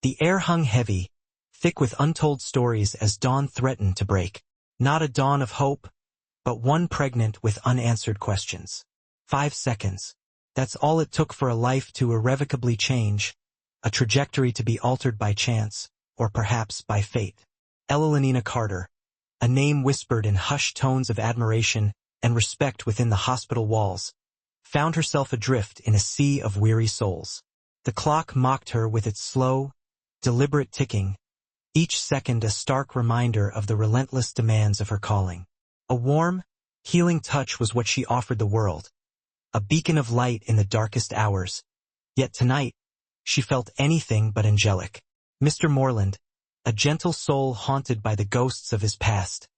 The air hung heavy, thick with untold stories as dawn threatened to break. Not a dawn of hope, but one pregnant with unanswered questions. 5 seconds. That's all it took for a life to irrevocably change, a trajectory to be altered by chance, or perhaps by fate. Elenina Carter, a name whispered in hushed tones of admiration and respect within the hospital walls, found herself adrift in a sea of weary souls. The clock mocked her with its slow, deliberate ticking, each second a stark reminder of the relentless demands of her calling. A warm, healing touch was what she offered the world, a beacon of light in the darkest hours. Yet tonight, she felt anything but angelic. Mr. Moreland, a gentle soul haunted by the ghosts of his past,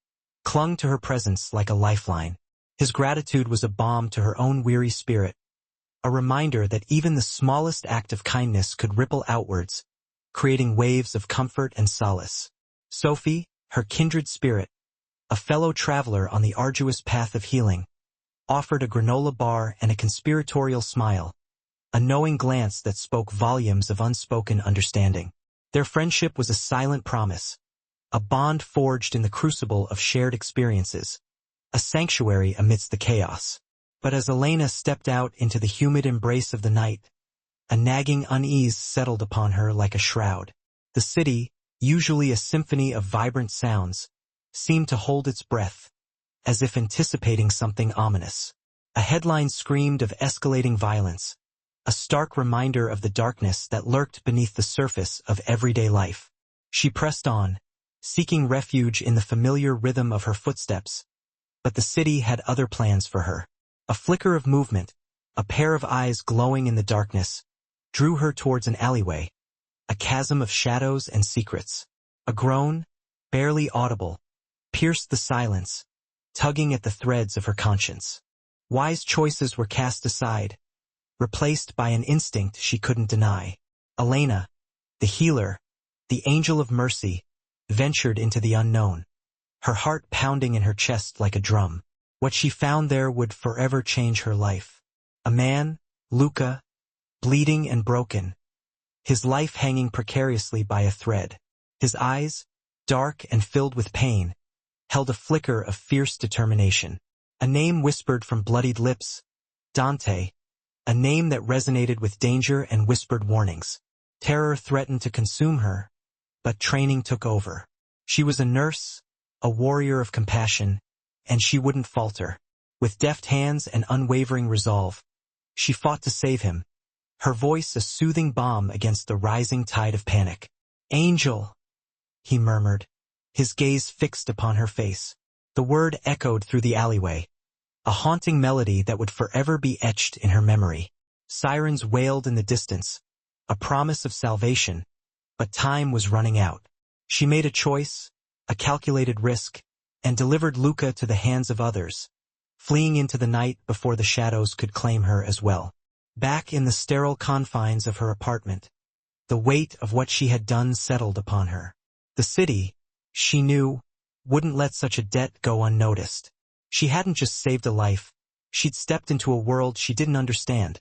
clung to her presence like a lifeline. His gratitude was a balm to her own weary spirit, a reminder that even the smallest act of kindness could ripple outwards, creating waves of comfort and solace. Sophie, her kindred spirit, a fellow traveler on the arduous path of healing, offered a granola bar and a conspiratorial smile, a knowing glance that spoke volumes of unspoken understanding. Their friendship was a silent promise, a bond forged in the crucible of shared experiences, a sanctuary amidst the chaos. But as Elena stepped out into the humid embrace of the night, a nagging unease settled upon her like a shroud. The city, usually a symphony of vibrant sounds, seemed to hold its breath, as if anticipating something ominous. A headline screamed of escalating violence, a stark reminder of the darkness that lurked beneath the surface of everyday life. She pressed on, seeking refuge in the familiar rhythm of her footsteps, but the city had other plans for her. A flicker of movement, a pair of eyes glowing in the darkness, drew her towards an alleyway, a chasm of shadows and secrets. A groan, barely audible, pierced the silence, tugging at the threads of her conscience. Wise choices were cast aside, replaced by an instinct she couldn't deny. Elena, the healer, the angel of mercy, ventured into the unknown, her heart pounding in her chest like a drum. What she found there would forever change her life. A man, Luca, bleeding and broken, his life hanging precariously by a thread. His eyes, dark and filled with pain, held a flicker of fierce determination. A name whispered from bloodied lips, Dante, a name that resonated with danger and whispered warnings. Terror threatened to consume her, but training took over. She was a nurse, a warrior of compassion, and she wouldn't falter. With deft hands and unwavering resolve, she fought to save him, her voice a soothing balm against the rising tide of panic. "Angel," he murmured, his gaze fixed upon her face. The word echoed through the alleyway, a haunting melody that would forever be etched in her memory. Sirens wailed in the distance, a promise of salvation, but time was running out. She made a choice, a calculated risk, and delivered Luca to the hands of others, fleeing into the night before the shadows could claim her as well. Back in the sterile confines of her apartment, the weight of what she had done settled upon her. The city, she knew, wouldn't let such a debt go unnoticed. She hadn't just saved a life, she'd stepped into a world she didn't understand,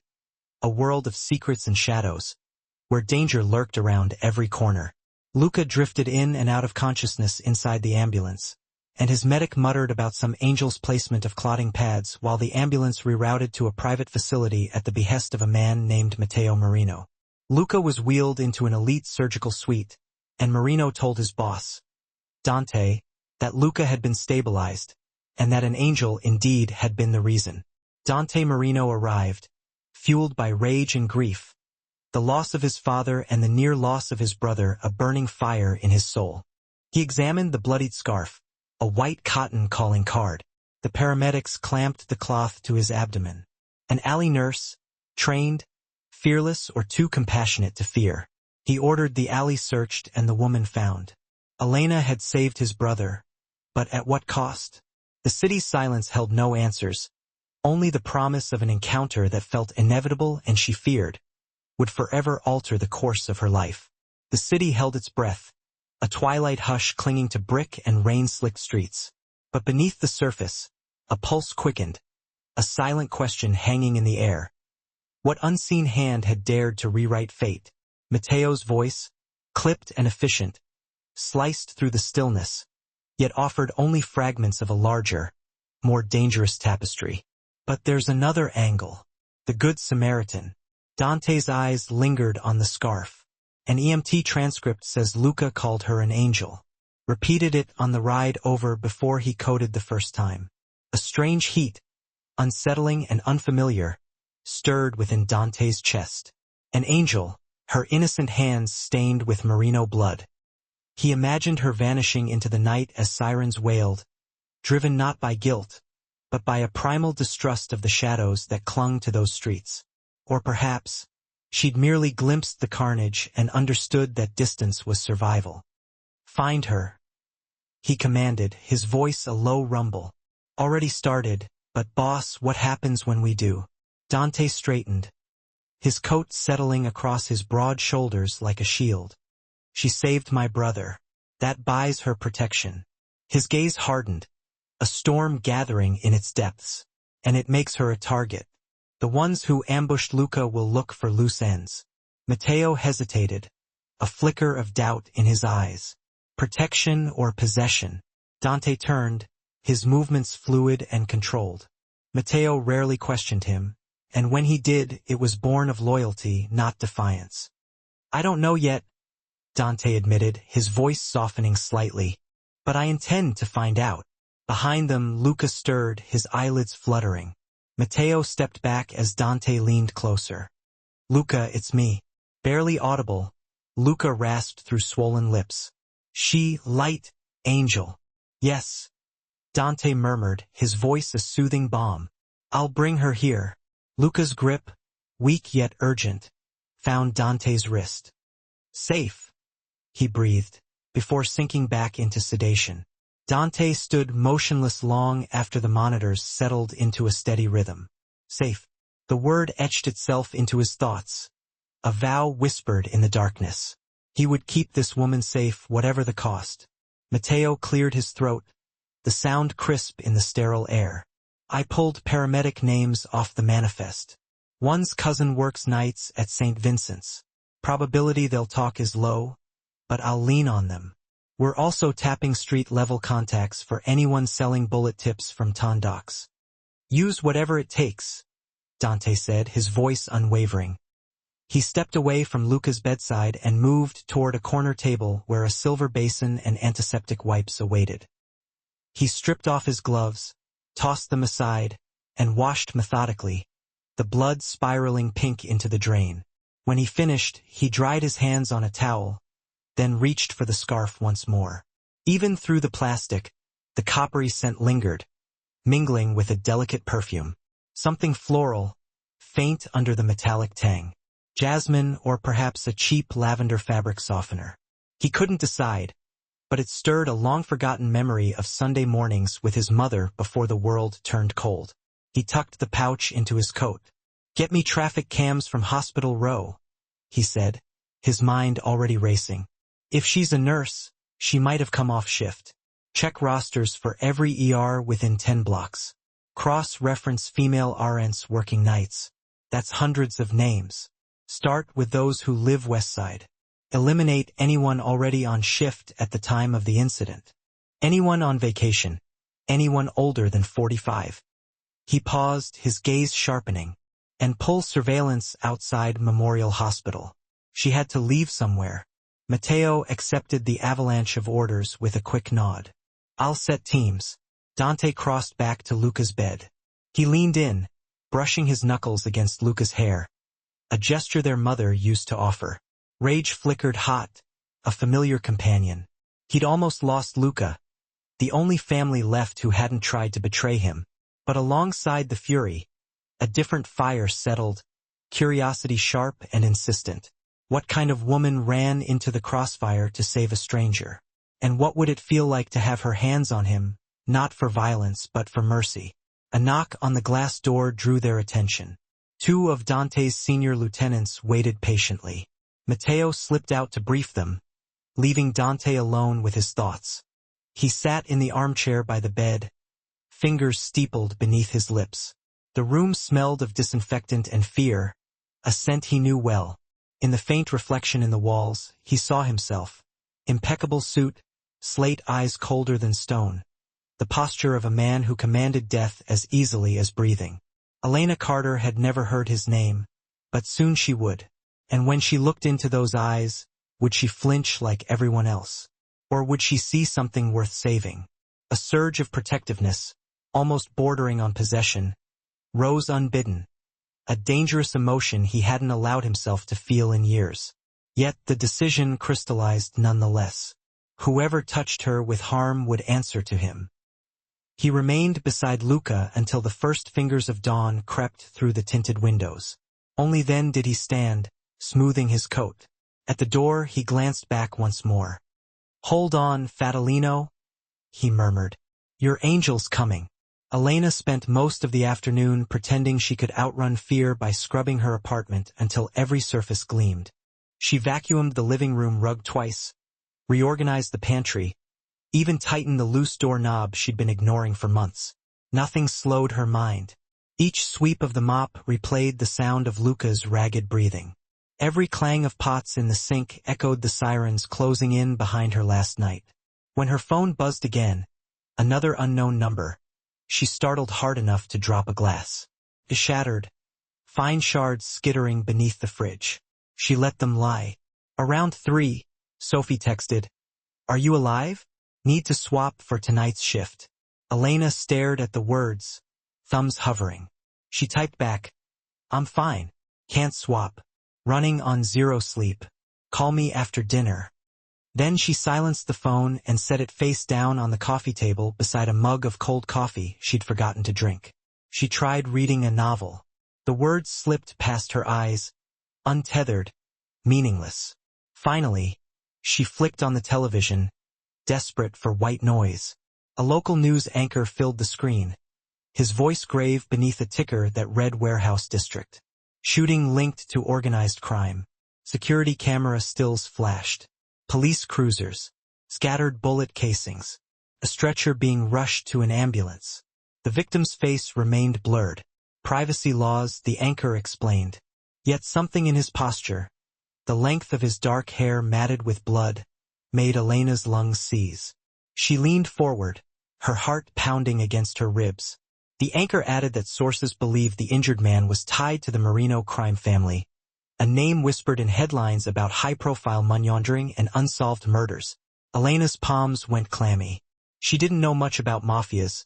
a world of secrets and shadows, where danger lurked around every corner. Luca drifted in and out of consciousness inside the ambulance, and his medic muttered about some angel's placement of clotting pads while the ambulance rerouted to a private facility at the behest of a man named Matteo Marino. Luca was wheeled into an elite surgical suite, and Marino told his boss, Dante, that Luca had been stabilized, and that an angel indeed had been the reason. Dante Marino arrived, fueled by rage and grief, the loss of his father and the near loss of his brother a burning fire in his soul. He examined the bloodied scarf, a white cotton calling card. The paramedics clamped the cloth to his abdomen. An alley nurse, trained, fearless or too compassionate to fear. He ordered the alley searched and the woman found. Elena had saved his brother, but at what cost? The city's silence held no answers, only the promise of an encounter that felt inevitable and she feared would forever alter the course of her life. The city held its breath, a twilight hush clinging to brick and rain-slicked streets. But beneath the surface, a pulse quickened, a silent question hanging in the air. What unseen hand had dared to rewrite fate? Matteo's voice, clipped and efficient, sliced through the stillness, yet offered only fragments of a larger, more dangerous tapestry. But there's another angle. The Good Samaritan. Dante's eyes lingered on the scarf. An EMT transcript says Luca called her an angel. Repeated it on the ride over before he coded the first time. A strange heat, unsettling and unfamiliar, stirred within Dante's chest. An angel, her innocent hands stained with merino blood. He imagined her vanishing into the night as sirens wailed, driven not by guilt, but by a primal distrust of the shadows that clung to those streets. Or perhaps, she'd merely glimpsed the carnage and understood that distance was survival. "Find her," he commanded, his voice a low rumble. "Already started, but boss, what happens when we do?" Dante straightened, his coat settling across his broad shoulders like a shield. "She saved my brother. That buys her protection." His gaze hardened, a storm gathering in its depths. "And it makes her a target. The ones who ambushed Luca will look for loose ends." Matteo hesitated, a flicker of doubt in his eyes. Protection or possession? Dante turned, his movements fluid and controlled. Matteo rarely questioned him, and when he did, it was born of loyalty, not defiance. "I don't know yet," Dante admitted, his voice softening slightly. "But I intend to find out." Behind them, Luca stirred, his eyelids fluttering. Matteo stepped back as Dante leaned closer. "Luca, it's me." Barely audible, Luca rasped through swollen lips. "She, light, angel." "Yes," Dante murmured, his voice a soothing balm. "I'll bring her here." Luca's grip, weak yet urgent, found Dante's wrist. "Safe," he breathed, before sinking back into sedation. Dante stood motionless long after the monitors settled into a steady rhythm. Safe. The word etched itself into his thoughts. A vow whispered in the darkness. He would keep this woman safe, whatever the cost. Matteo cleared his throat, the sound crisp in the sterile air. "I pulled paramedic names off the manifest. One's cousin works nights at St. Vincent's. Probability they'll talk is low, but I'll lean on them. We're also tapping street-level contacts for anyone selling bullet tips from Tondocs. Use whatever it takes," Dante said, his voice unwavering. He stepped away from Luca's bedside and moved toward a corner table where a silver basin and antiseptic wipes awaited. He stripped off his gloves, tossed them aside, and washed methodically, the blood spiraling pink into the drain. When he finished, he dried his hands on a towel, then reached for the scarf once more. Even through the plastic, the coppery scent lingered, mingling with a delicate perfume. Something floral, faint under the metallic tang. Jasmine or perhaps a cheap lavender fabric softener. He couldn't decide, but it stirred a long-forgotten memory of Sunday mornings with his mother before the world turned cold. He tucked the pouch into his coat. "Get me traffic cams from Hospital Row," he said, his mind already racing. If she's a nurse, she might have come off shift. Check rosters for every ER within 10 blocks. Cross-reference female RNs working nights. That's hundreds of names. Start with those who live Westside. Eliminate anyone already on shift at the time of the incident. Anyone on vacation. Anyone older than 45. He paused, his gaze sharpening. And pull surveillance outside Memorial Hospital. She had to leave somewhere. Matteo accepted the avalanche of orders with a quick nod. "I'll set teams." Dante crossed back to Luca's bed. He leaned in, brushing his knuckles against Luca's hair, a gesture their mother used to offer. Rage flickered hot, a familiar companion. He'd almost lost Luca, the only family left who hadn't tried to betray him. But alongside the fury, a different fire settled, curiosity sharp and insistent. What kind of woman ran into the crossfire to save a stranger? And what would it feel like to have her hands on him, not for violence but for mercy? A knock on the glass door drew their attention. Two of Dante's senior lieutenants waited patiently. Matteo slipped out to brief them, leaving Dante alone with his thoughts. He sat in the armchair by the bed, fingers steepled beneath his lips. The room smelled of disinfectant and fear, a scent he knew well. In the faint reflection in the walls, he saw himself. Impeccable suit, slate eyes colder than stone. The posture of a man who commanded death as easily as breathing. Elena Carter had never heard his name, but soon she would. And when she looked into those eyes, would she flinch like everyone else? Or would she see something worth saving? A surge of protectiveness, almost bordering on possession, rose unbidden. A dangerous emotion he hadn't allowed himself to feel in years. Yet the decision crystallized nonetheless. Whoever touched her with harm would answer to him. He remained beside Luca until the first fingers of dawn crept through the tinted windows. Only then did he stand, smoothing his coat. At the door he glanced back once more. "Hold on, Fatalino," he murmured. "Your angel's coming." Elena spent most of the afternoon pretending she could outrun fear by scrubbing her apartment until every surface gleamed. She vacuumed the living room rug twice, reorganized the pantry, even tightened the loose doorknob she'd been ignoring for months. Nothing slowed her mind. Each sweep of the mop replayed the sound of Luca's ragged breathing. Every clang of pots in the sink echoed the sirens closing in behind her last night. When her phone buzzed again, another unknown number, she startled hard enough to drop a glass. It shattered, fine shards skittering beneath the fridge. She let them lie. Around 3, Sophie texted, "Are you alive? Need to swap for tonight's shift." Elena stared at the words, thumbs hovering. She typed back, "I'm fine. Can't swap. Running on zero sleep. Call me after dinner." Then she silenced the phone and set it face down on the coffee table beside a mug of cold coffee she'd forgotten to drink. She tried reading a novel. The words slipped past her eyes, untethered, meaningless. Finally, she flicked on the television, desperate for white noise. A local news anchor filled the screen, his voice grave beneath a ticker that read Warehouse District. Shooting linked to organized crime. Security camera stills flashed. Police cruisers. Scattered bullet casings. A stretcher being rushed to an ambulance. The victim's face remained blurred. Privacy laws, the anchor explained. Yet something in his posture, the length of his dark hair matted with blood, made Elena's lungs seize. She leaned forward, her heart pounding against her ribs. The anchor added that sources believed the injured man was tied to the Marino crime family, a name whispered in headlines about high-profile money laundering and unsolved murders. Elena's palms went clammy. She didn't know much about mafias,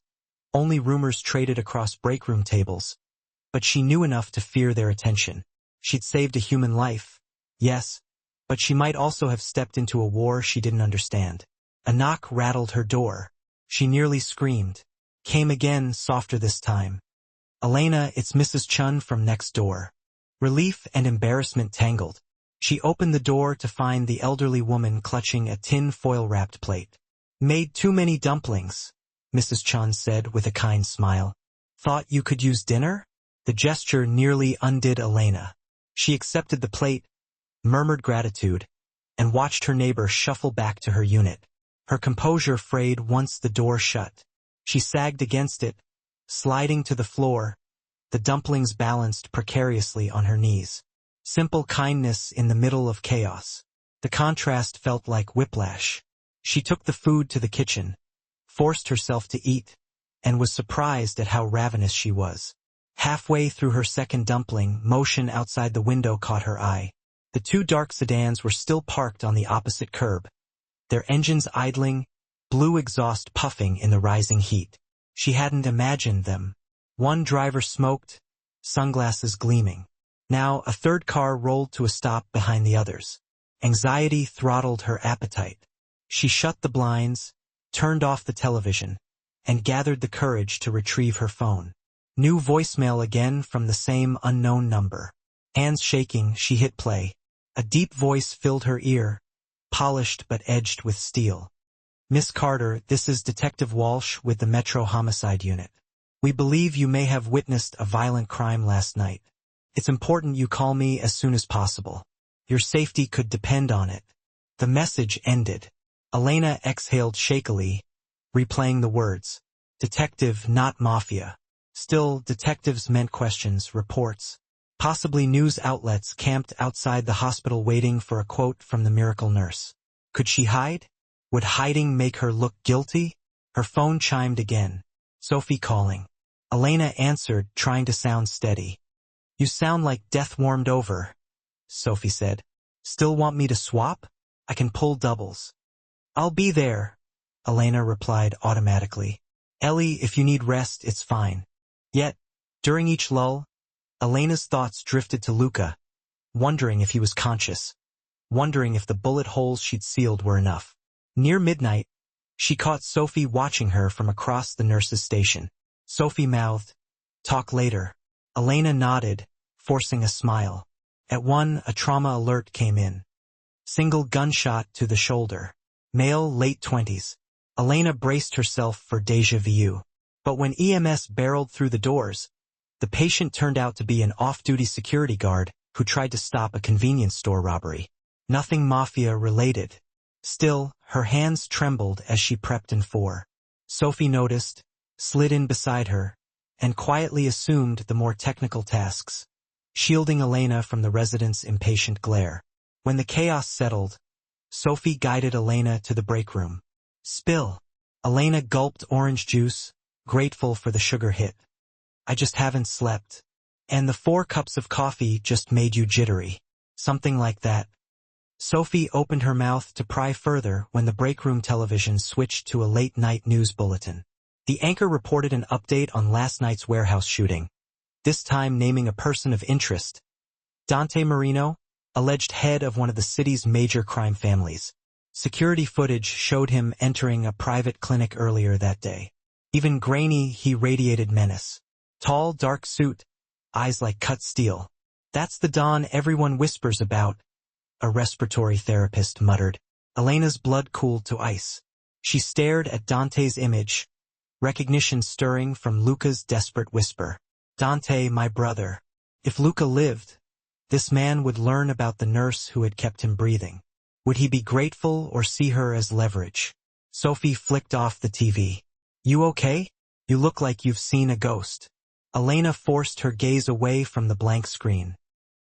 only rumors traded across breakroom tables, but she knew enough to fear their attention. She'd saved a human life, yes, but she might also have stepped into a war she didn't understand. A knock rattled her door. She nearly screamed. Came again, softer this time. "Elena, it's Mrs. Chun from next door." Relief and embarrassment tangled. She opened the door to find the elderly woman clutching a tin foil-wrapped plate. "Made too many dumplings," Mrs. Chun said with a kind smile. "Thought you could use dinner?" The gesture nearly undid Elena. She accepted the plate, murmured gratitude, and watched her neighbor shuffle back to her unit. Her composure frayed once the door shut. She sagged against it, sliding to the floor, the dumplings balanced precariously on her knees. Simple kindness in the middle of chaos. The contrast felt like whiplash. She took the food to the kitchen, forced herself to eat, and was surprised at how ravenous she was. Halfway through her second dumpling, motion outside the window caught her eye. The 2 dark sedans were still parked on the opposite curb, their engines idling, blue exhaust puffing in the rising heat. She hadn't imagined them. One driver smoked, sunglasses gleaming. Now a third car rolled to a stop behind the others. Anxiety throttled her appetite. She shut the blinds, turned off the television, and gathered the courage to retrieve her phone. New voicemail again from the same unknown number. Hands shaking, she hit play. A deep voice filled her ear, polished but edged with steel. "Miss Carter, this is Detective Walsh with the Metro Homicide Unit. We believe you may have witnessed a violent crime last night. It's important you call me as soon as possible. Your safety could depend on it." The message ended. Elena exhaled shakily, replaying the words. Detective, not Mafia. Still, detectives meant questions, reports. Possibly news outlets camped outside the hospital waiting for a quote from the miracle nurse. Could she hide? Would hiding make her look guilty? Her phone chimed again. Sophie calling. Elena answered, trying to sound steady. You sound like death warmed over, Sophie said. Still want me to swap? I can pull doubles. I'll be there, Elena replied automatically. Ellie, if you need rest, it's fine. Yet, during each lull, Elena's thoughts drifted to Luca, wondering if he was conscious, wondering if the bullet holes she'd sealed were enough. Near midnight, she caught Sophie watching her from across the nurse's station. Sophie mouthed, "Talk later." Elena nodded, forcing a smile. At 1, a trauma alert came in. Single gunshot to the shoulder. Male, late 20s. Elena braced herself for déjà vu. But when EMS barreled through the doors, the patient turned out to be an off-duty security guard who tried to stop a convenience store robbery. Nothing Mafia-related. Still, her hands trembled as she prepped in 4. Sophie noticed, slid in beside her, and quietly assumed the more technical tasks, shielding Elena from the residents' impatient glare. When the chaos settled, Sophie guided Elena to the break room. Spill. Elena gulped orange juice, grateful for the sugar hit. I just haven't slept. And the 4 cups of coffee just made you jittery. Something like that. Sophie opened her mouth to pry further when the break room television switched to a late-night news bulletin. The anchor reported an update on last night's warehouse shooting, this time naming a person of interest. Dante Marino, alleged head of one of the city's major crime families. Security footage showed him entering a private clinic earlier that day. Even grainy, he radiated menace. Tall, dark suit, eyes like cut steel. That's the Don everyone whispers about, a respiratory therapist muttered. Elena's blood cooled to ice. She stared at Dante's image, recognition stirring from Luca's desperate whisper. Dante, my brother. If Luca lived, this man would learn about the nurse who had kept him breathing. Would he be grateful or see her as leverage? Sophie flicked off the TV. You okay? You look like you've seen a ghost. Elena forced her gaze away from the blank screen.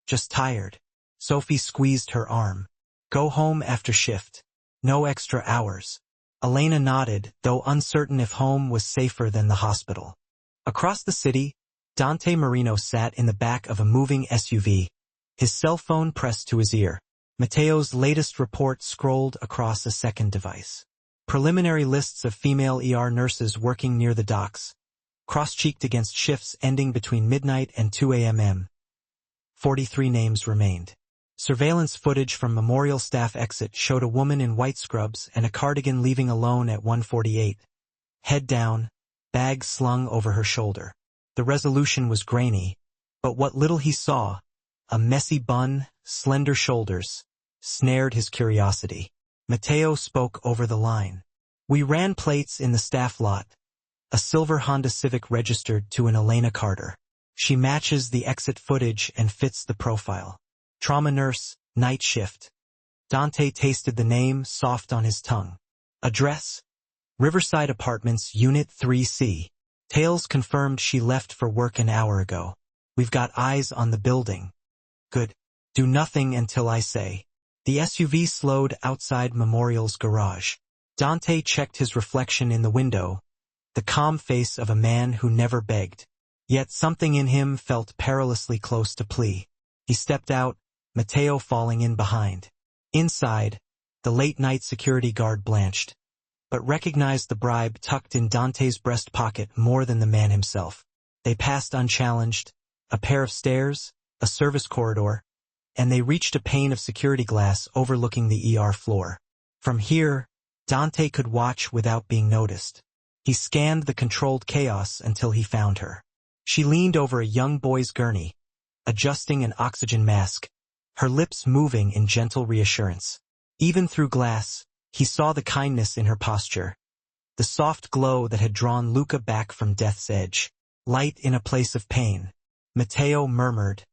Just tired. Sophie squeezed her arm. Go home after shift. No extra hours. Elena nodded, though uncertain if home was safer than the hospital. Across the city, Dante Marino sat in the back of a moving SUV, his cell phone pressed to his ear. Matteo's latest report scrolled across a second device. Preliminary lists of female ER nurses working near the docks, cross-cheeked against shifts ending between midnight and 2 a.m. 43 names remained. Surveillance footage from Memorial staff exit showed a woman in white scrubs and a cardigan leaving alone at 1:48. Head down, bag slung over her shoulder. The resolution was grainy, but what little he saw, a messy bun, slender shoulders, snared his curiosity. Matteo spoke over the line. We ran plates in the staff lot. A silver Honda Civic registered to an Elena Carter. She matches the exit footage and fits the profile. Trauma nurse, night shift. Dante tasted the name, soft on his tongue. Address? Riverside Apartments, Unit 3C. Tales confirmed she left for work an hour ago. We've got eyes on the building. Good. Do nothing until I say. The SUV slowed outside Memorial's garage. Dante checked his reflection in the window, the calm face of a man who never begged. Yet something in him felt perilously close to plea. He stepped out, Matteo falling in behind. Inside, the late-night security guard blanched, but recognized the bribe tucked in Dante's breast pocket more than the man himself. They passed unchallenged, a pair of stairs, a service corridor, and they reached a pane of security glass overlooking the ER floor. From here, Dante could watch without being noticed. He scanned the controlled chaos until he found her. She leaned over a young boy's gurney, adjusting an oxygen mask, her lips moving in gentle reassurance. Even through glass, he saw the kindness in her posture, the soft glow that had drawn Luca back from death's edge. Light in a place of pain. Matteo murmured,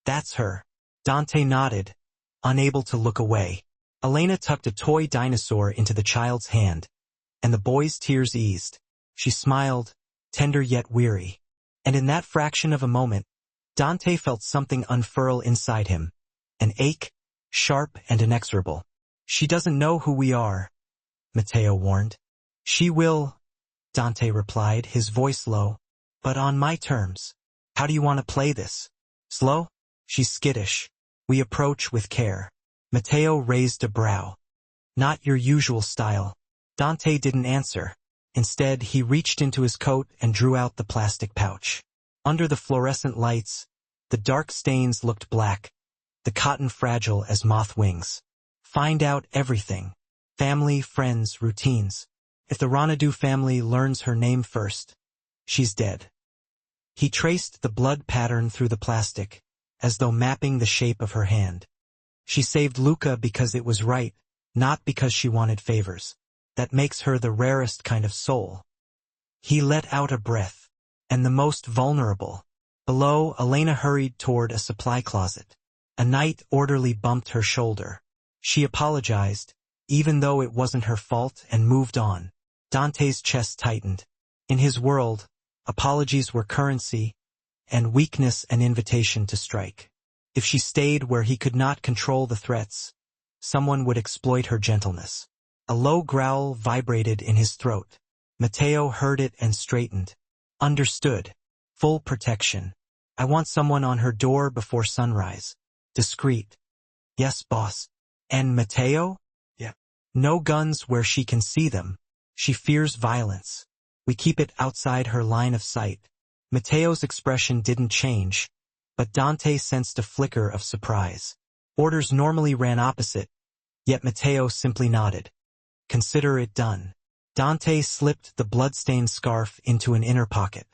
"That's her." Dante nodded, unable to look away. Elena tucked a toy dinosaur into the child's hand, and the boy's tears eased. She smiled, tender yet weary. And in that fraction of a moment, Dante felt something unfurl inside him. An ache, sharp and inexorable. She doesn't know who we are, Matteo warned. She will, Dante replied, his voice low. But on my terms. How do you want to play this? Slow? She's skittish. We approach with care. Matteo raised a brow. Not your usual style. Dante didn't answer. Instead, he reached into his coat and drew out the plastic pouch. Under the fluorescent lights, the dark stains looked black, the cotton fragile as moth wings. Find out everything. Family, friends, routines. If the Ranadu family learns her name first, she's dead. He traced the blood pattern through the plastic, as though mapping the shape of her hand. She saved Luca because it was right, not because she wanted favors. That makes her the rarest kind of soul. He let out a breath. And the most vulnerable. Below, Elena hurried toward a supply closet. A night orderly bumped her shoulder. She apologized, even though it wasn't her fault, and moved on. Dante's chest tightened. In his world, apologies were currency, and weakness an invitation to strike. If she stayed where he could not control the threats, someone would exploit her gentleness. A low growl vibrated in his throat. Matteo heard it and straightened. Understood. Full protection. I want someone on her door before sunrise. Discreet. Yes, boss. And Matteo? Yeah. No guns where she can see them. She fears violence. We keep it outside her line of sight. Matteo's expression didn't change, but Dante sensed a flicker of surprise. Orders normally ran opposite, yet Matteo simply nodded. Consider it done. Dante slipped the blood-stained scarf into an inner pocket.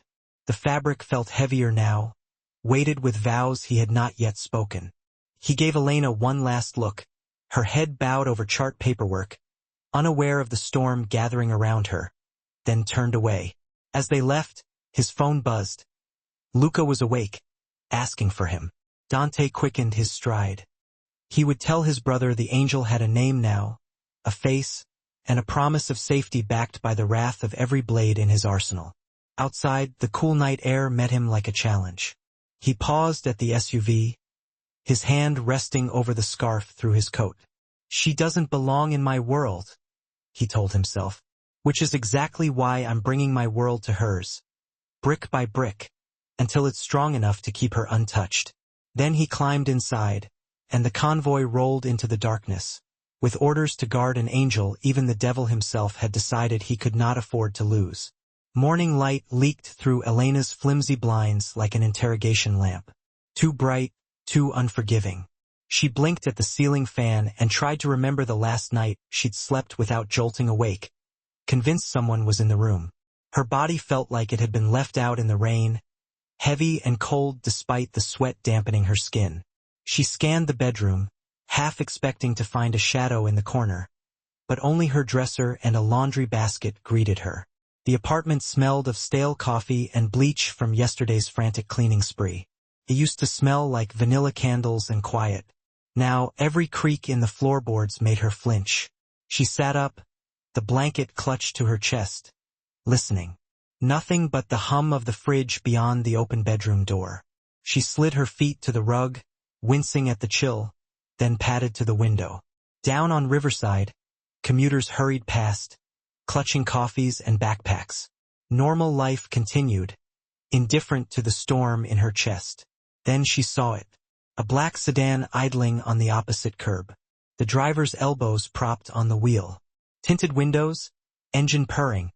The fabric felt heavier now, weighted with vows he had not yet spoken. He gave Elena one last look, her head bowed over chart paperwork, unaware of the storm gathering around her, then turned away. As they left, his phone buzzed. Luca was awake, asking for him. Dante quickened his stride. He would tell his brother the angel had a name now, a face, and a promise of safety backed by the wrath of every blade in his arsenal. Outside, the cool night air met him like a challenge. He paused at the SUV, his hand resting over the scarf through his coat. She doesn't belong in my world, he told himself, which is exactly why I'm bringing my world to hers, brick by brick, until it's strong enough to keep her untouched. Then he climbed inside, and the convoy rolled into the darkness. With orders to guard an angel, even the devil himself had decided he could not afford to lose. Morning light leaked through Elena's flimsy blinds like an interrogation lamp. Too bright, too unforgiving. She blinked at the ceiling fan and tried to remember the last night she'd slept without jolting awake, convinced someone was in the room. Her body felt like it had been left out in the rain, heavy and cold despite the sweat dampening her skin. She scanned the bedroom, half expecting to find a shadow in the corner, but only her dresser and a laundry basket greeted her. The apartment smelled of stale coffee and bleach from yesterday's frantic cleaning spree. It used to smell like vanilla candles and quiet. Now every creak in the floorboards made her flinch. She sat up, the blanket clutched to her chest, listening. Nothing but the hum of the fridge beyond the open bedroom door. She slid her feet to the rug, wincing at the chill, then padded to the window. Down on Riverside, commuters hurried past, clutching coffees and backpacks. Normal life continued, indifferent to the storm in her chest. Then she saw it. A black sedan idling on the opposite curb. The driver's elbows propped on the wheel. Tinted windows, engine purring.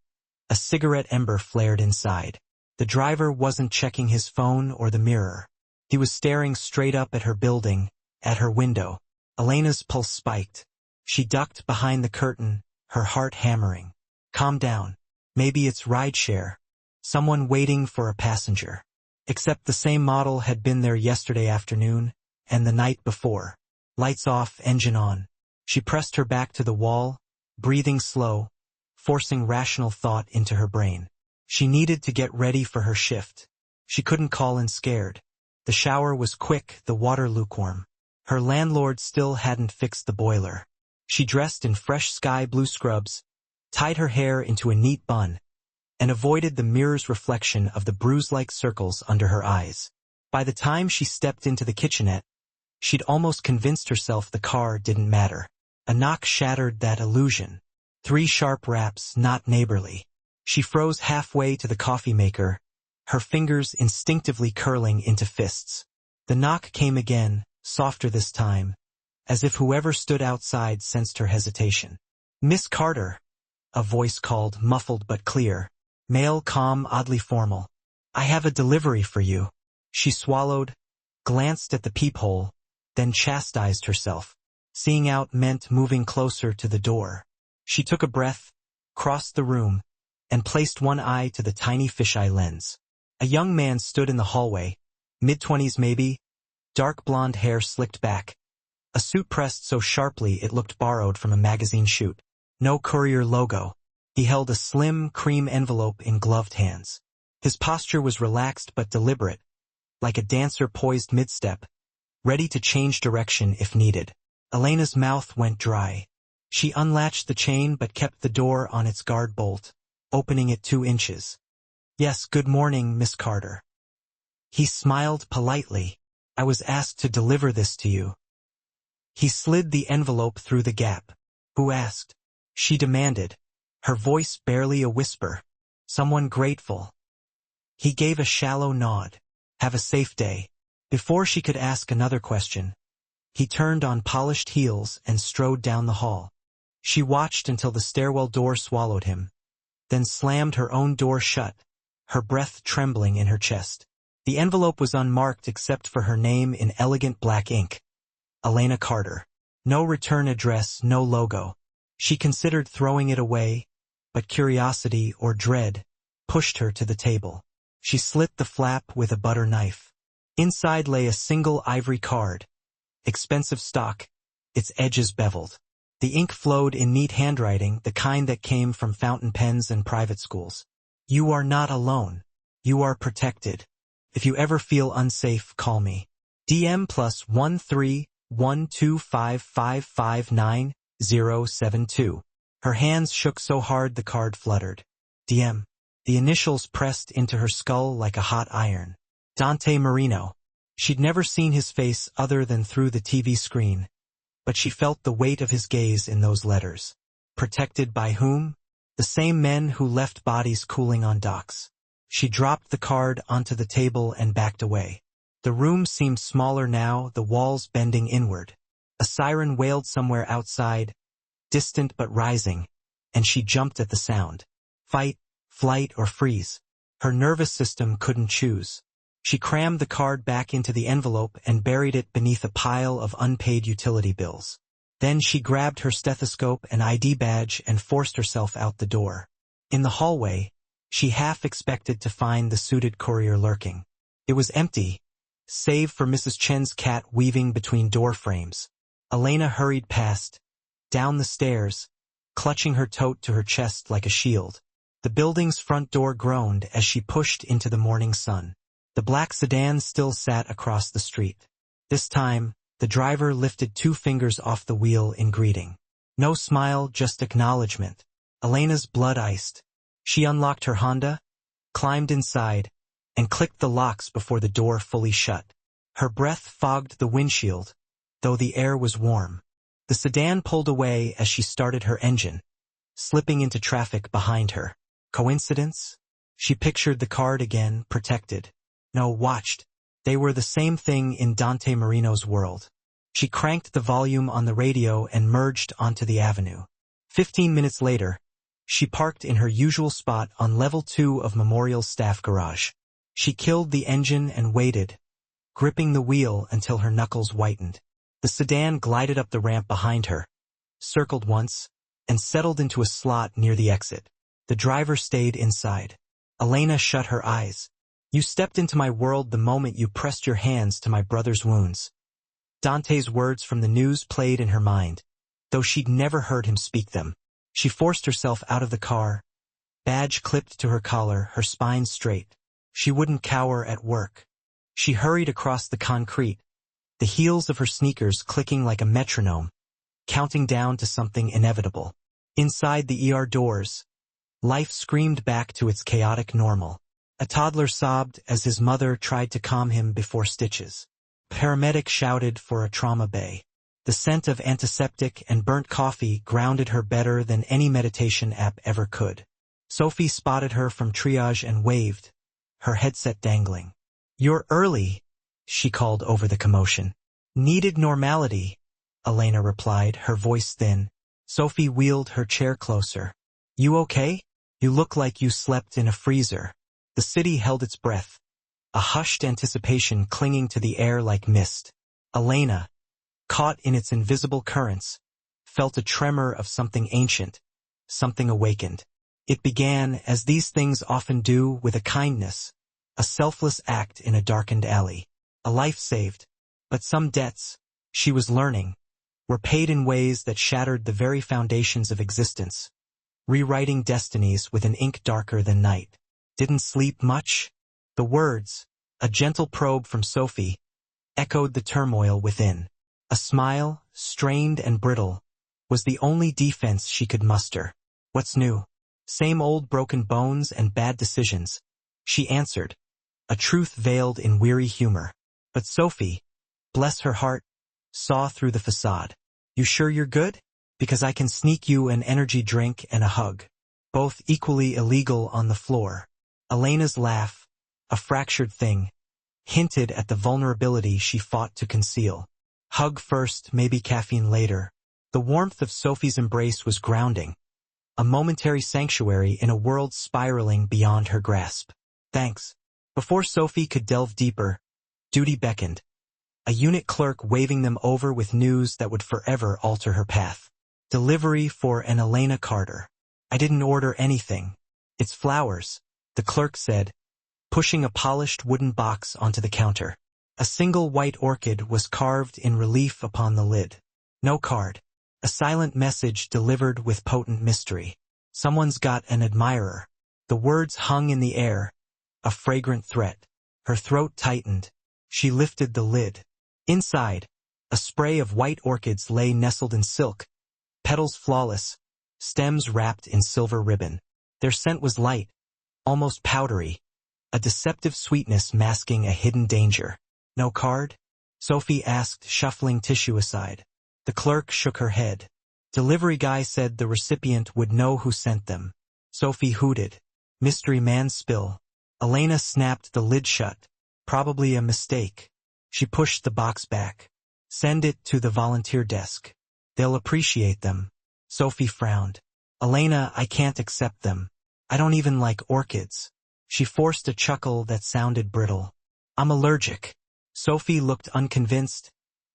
A cigarette ember flared inside. The driver wasn't checking his phone or the mirror. He was staring straight up at her building, at her window. Elena's pulse spiked. She ducked behind the curtain, her heart hammering. Calm down. Maybe it's rideshare. Someone waiting for a passenger. Except the same model had been there yesterday afternoon, and the night before. Lights off, engine on. She pressed her back to the wall, breathing slow, forcing rational thought into her brain. She needed to get ready for her shift. She couldn't call in scared. The shower was quick, the water lukewarm. Her landlord still hadn't fixed the boiler. She dressed in fresh sky blue scrubs, tied her hair into a neat bun, and avoided the mirror's reflection of the bruise-like circles under her eyes. By the time she stepped into the kitchenette, she'd almost convinced herself the car didn't matter. A knock shattered that illusion. 3 sharp raps, not neighborly. She froze halfway to the coffee maker, her fingers instinctively curling into fists. The knock came again, softer this time, as if whoever stood outside sensed her hesitation. "Miss Carter," a voice called, muffled but clear. Male, calm, oddly formal. "I have a delivery for you." She swallowed, glanced at the peephole, then chastised herself. Seeing out meant moving closer to the door. She took a breath, crossed the room, and placed one eye to the tiny fisheye lens. A young man stood in the hallway, mid-20s maybe, dark blonde hair slicked back. A suit pressed so sharply it looked borrowed from a magazine shoot. No courier logo. He held a slim, cream envelope in gloved hands. His posture was relaxed but deliberate, like a dancer poised mid-step, ready to change direction if needed. Elena's mouth went dry. She unlatched the chain but kept the door on its guard bolt, opening it 2 inches. "Yes, good morning, Miss Carter." He smiled politely. "I was asked to deliver this to you." He slid the envelope through the gap. "Who asked?" she demanded, her voice barely a whisper. "Someone grateful." He gave a shallow nod. "Have a safe day." Before she could ask another question, he turned on polished heels and strode down the hall. She watched until the stairwell door swallowed him, then slammed her own door shut, her breath trembling in her chest. The envelope was unmarked except for her name in elegant black ink. Elena Carter. No return address, no logo. She considered throwing it away, but curiosity or dread pushed her to the table. She slit the flap with a butter knife. Inside lay a single ivory card. Expensive stock, its edges beveled. The ink flowed in neat handwriting, the kind that came from fountain pens and private schools. "You are not alone. You are protected. If you ever feel unsafe, call me. DM +13125559072. Her hands shook so hard the card fluttered. DM. The initials pressed into her skull like a hot iron. Dante Marino. She'd never seen his face other than through the TV screen, but she felt the weight of his gaze in those letters. Protected by whom? The same men who left bodies cooling on docks. She dropped the card onto the table and backed away. The room seemed smaller now, the walls bending inward. A siren wailed somewhere outside, distant but rising, and she jumped at the sound. Fight, flight, or freeze. Her nervous system couldn't choose. She crammed the card back into the envelope and buried it beneath a pile of unpaid utility bills. Then she grabbed her stethoscope and ID badge and forced herself out the door. In the hallway, she half expected to find the suited courier lurking. It was empty, save for Mrs. Chen's cat weaving between door frames. Elena hurried past, down the stairs, clutching her tote to her chest like a shield. The building's front door groaned as she pushed into the morning sun. The black sedan still sat across the street. This time, the driver lifted 2 fingers off the wheel in greeting. No smile, just acknowledgement. Elena's blood iced. She unlocked her Honda, climbed inside, and clicked the locks before the door fully shut. Her breath fogged the windshield, though the air was warm. The sedan pulled away as she started her engine, slipping into traffic behind her. Coincidence? She pictured the card again, protected. No, watched. They were the same thing in Dante Marino's world. She cranked the volume on the radio and merged onto the avenue. 15 minutes later, she parked in her usual spot on level 2 of Memorial's staff garage. She killed the engine and waited, gripping the wheel until her knuckles whitened. The sedan glided up the ramp behind her, circled once, and settled into a slot near the exit. The driver stayed inside. Elena shut her eyes. "You stepped into my world the moment you pressed your hands to my brother's wounds." Dante's words from the news played in her mind, though she'd never heard him speak them. She forced herself out of the car, badge clipped to her collar, her spine straight. She wouldn't cower at work. She hurried across the concrete, the heels of her sneakers clicking like a metronome, counting down to something inevitable. Inside the ER doors, life screamed back to its chaotic normal. A toddler sobbed as his mother tried to calm him before stitches. Paramedic shouted for a trauma bay. The scent of antiseptic and burnt coffee grounded her better than any meditation app ever could. Sophie spotted her from triage and waved, her headset dangling. "You're early," she called over the commotion. "Needed normality," Elena replied, her voice thin. Sophie wheeled her chair closer. "You okay? You look like you slept in a freezer." The city held its breath, a hushed anticipation clinging to the air like mist. Elena, caught in its invisible currents, felt a tremor of something ancient, something awakened. It began, as these things often do, with a kindness, a selfless act in a darkened alley. A life saved. But some debts, she was learning, were paid in ways that shattered the very foundations of existence, rewriting destinies with an ink darker than night. "Didn't sleep much?" The words, a gentle probe from Sophie, echoed the turmoil within. A smile, strained and brittle, was the only defense she could muster. "What's new?" "Same old broken bones and bad decisions," she answered, a truth veiled in weary humor. But Sophie, bless her heart, saw through the facade. "You sure you're good? Because I can sneak you an energy drink and a hug." Both equally illegal on the floor. Elena's laugh, a fractured thing, hinted at the vulnerability she fought to conceal. Hug first, maybe caffeine later. The warmth of Sophie's embrace was grounding, a momentary sanctuary in a world spiraling beyond her grasp. "Thanks." Before Sophie could delve deeper, duty beckoned, a unit clerk waving them over with news that would forever alter her path. "Delivery for an Elena Carter." "I didn't order anything. It's flowers," the clerk said, pushing a polished wooden box onto the counter. A single white orchid was carved in relief upon the lid. No card. A silent message delivered with potent mystery. "Someone's got an admirer." The words hung in the air, a fragrant threat. Her throat tightened. She lifted the lid. Inside, a spray of white orchids lay nestled in silk, petals flawless, stems wrapped in silver ribbon. Their scent was light, almost powdery, a deceptive sweetness masking a hidden danger. "No card?" Sophie asked, shuffling tissue aside. The clerk shook her head. "Delivery guy said the recipient would know who sent them." Sophie hooted. "Mystery man spill." Elena snapped the lid shut. "Probably a mistake." She pushed the box back. "Send it to the volunteer desk. They'll appreciate them." Sophie frowned. "Elena, I can't accept them. I don't even like orchids." She forced a chuckle that sounded brittle. "I'm allergic." Sophie looked unconvinced,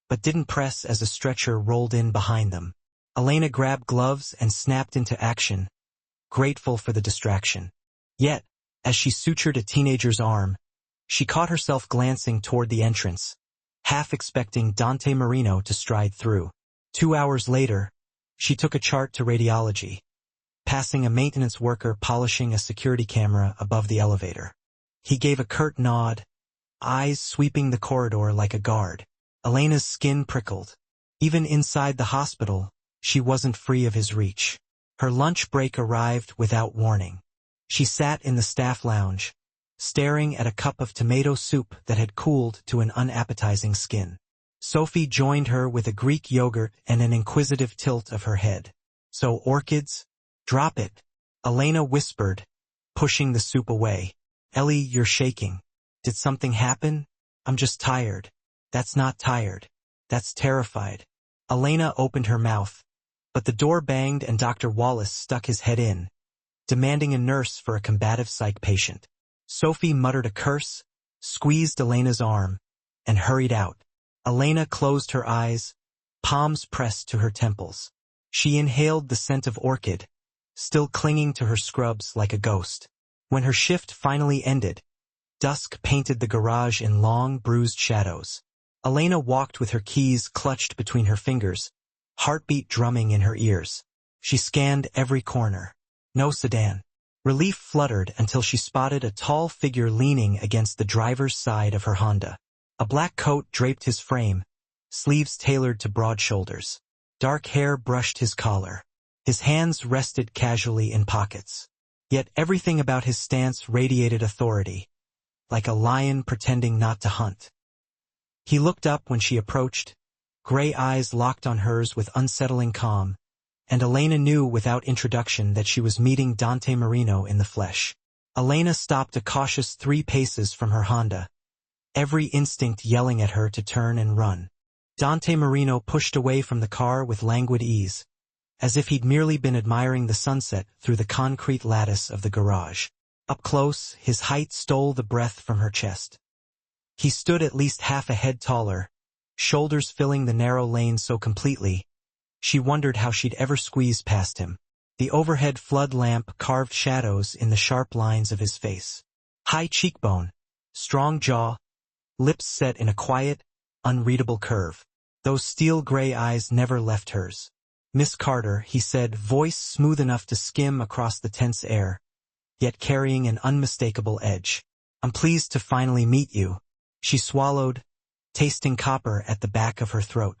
but didn't press as a stretcher rolled in behind them. Elena grabbed gloves and snapped into action, grateful for the distraction. Yet, as she sutured a teenager's arm, she caught herself glancing toward the entrance, half expecting Dante Marino to stride through. 2 hours later, she took a chart to radiology, passing a maintenance worker polishing a security camera above the elevator. He gave a curt nod, eyes sweeping the corridor like a guard. Elena's skin prickled. Even inside the hospital, she wasn't free of his reach. Her lunch break arrived without warning. She sat in the staff lounge, staring at a cup of tomato soup that had cooled to an unappetizing skin. Sophie joined her with a Greek yogurt and an inquisitive tilt of her head. "So orchids?" "Drop it," Elena whispered, pushing the soup away. "Ellie, you're shaking. Did something happen?" "I'm just tired." "That's not tired. That's terrified." Elena opened her mouth, but the door banged and Dr. Wallace stuck his head in, demanding a nurse for a combative psych patient. Sophie muttered a curse, squeezed Elena's arm, and hurried out. Elena closed her eyes, palms pressed to her temples. She inhaled the scent of orchid, still clinging to her scrubs like a ghost. When her shift finally ended, dusk painted the garage in long, bruised shadows. Elena walked with her keys clutched between her fingers, heartbeat drumming in her ears. She scanned every corner. No sedan. Relief fluttered until she spotted a tall figure leaning against the driver's side of her Honda. A black coat draped his frame, sleeves tailored to broad shoulders. Dark hair brushed his collar. His hands rested casually in pockets. Yet everything about his stance radiated authority, like a lion pretending not to hunt. He looked up when she approached, gray eyes locked on hers with unsettling calm, and Elena knew without introduction that she was meeting Dante Marino in the flesh. Elena stopped a cautious 3 paces from her Honda, every instinct yelling at her to turn and run. Dante Marino pushed away from the car with languid ease, as if he'd merely been admiring the sunset through the concrete lattice of the garage. Up close, his height stole the breath from her chest. He stood at least half a head taller, shoulders filling the narrow lane so completely, she wondered how she'd ever squeeze past him. The overhead flood lamp carved shadows in the sharp lines of his face. High cheekbone, strong jaw, lips set in a quiet, unreadable curve. Those steel-gray eyes never left hers. "Miss Carter," he said, voice smooth enough to skim across the tense air, yet carrying an unmistakable edge. "I'm pleased to finally meet you." She swallowed, tasting copper at the back of her throat.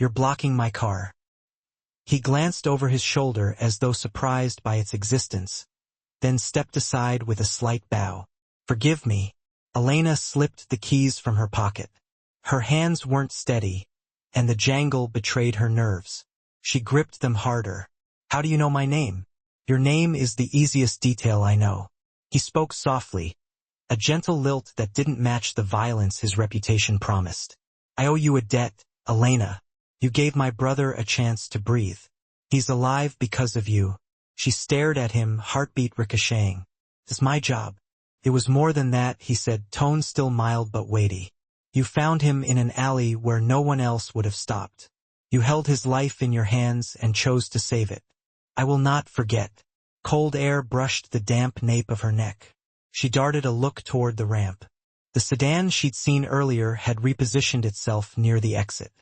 "You're blocking my car." He glanced over his shoulder as though surprised by its existence, then stepped aside with a slight bow. "Forgive me." Elena slipped the keys from her pocket. Her hands weren't steady, and the jangle betrayed her nerves. She gripped them harder. "How do you know my name?" "Your name is the easiest detail I know." He spoke softly, a gentle lilt that didn't match the violence his reputation promised. "I owe you a debt, Elena. You gave my brother a chance to breathe. He's alive because of you." She stared at him, heartbeat ricocheting. "It's my job." "It was more than that," he said, tone still mild but weighty. "You found him in an alley where no one else would have stopped. You held his life in your hands and chose to save it. I will not forget." Cold air brushed the damp nape of her neck. She darted a look toward the ramp. The sedan she'd seen earlier had repositioned itself near the exit.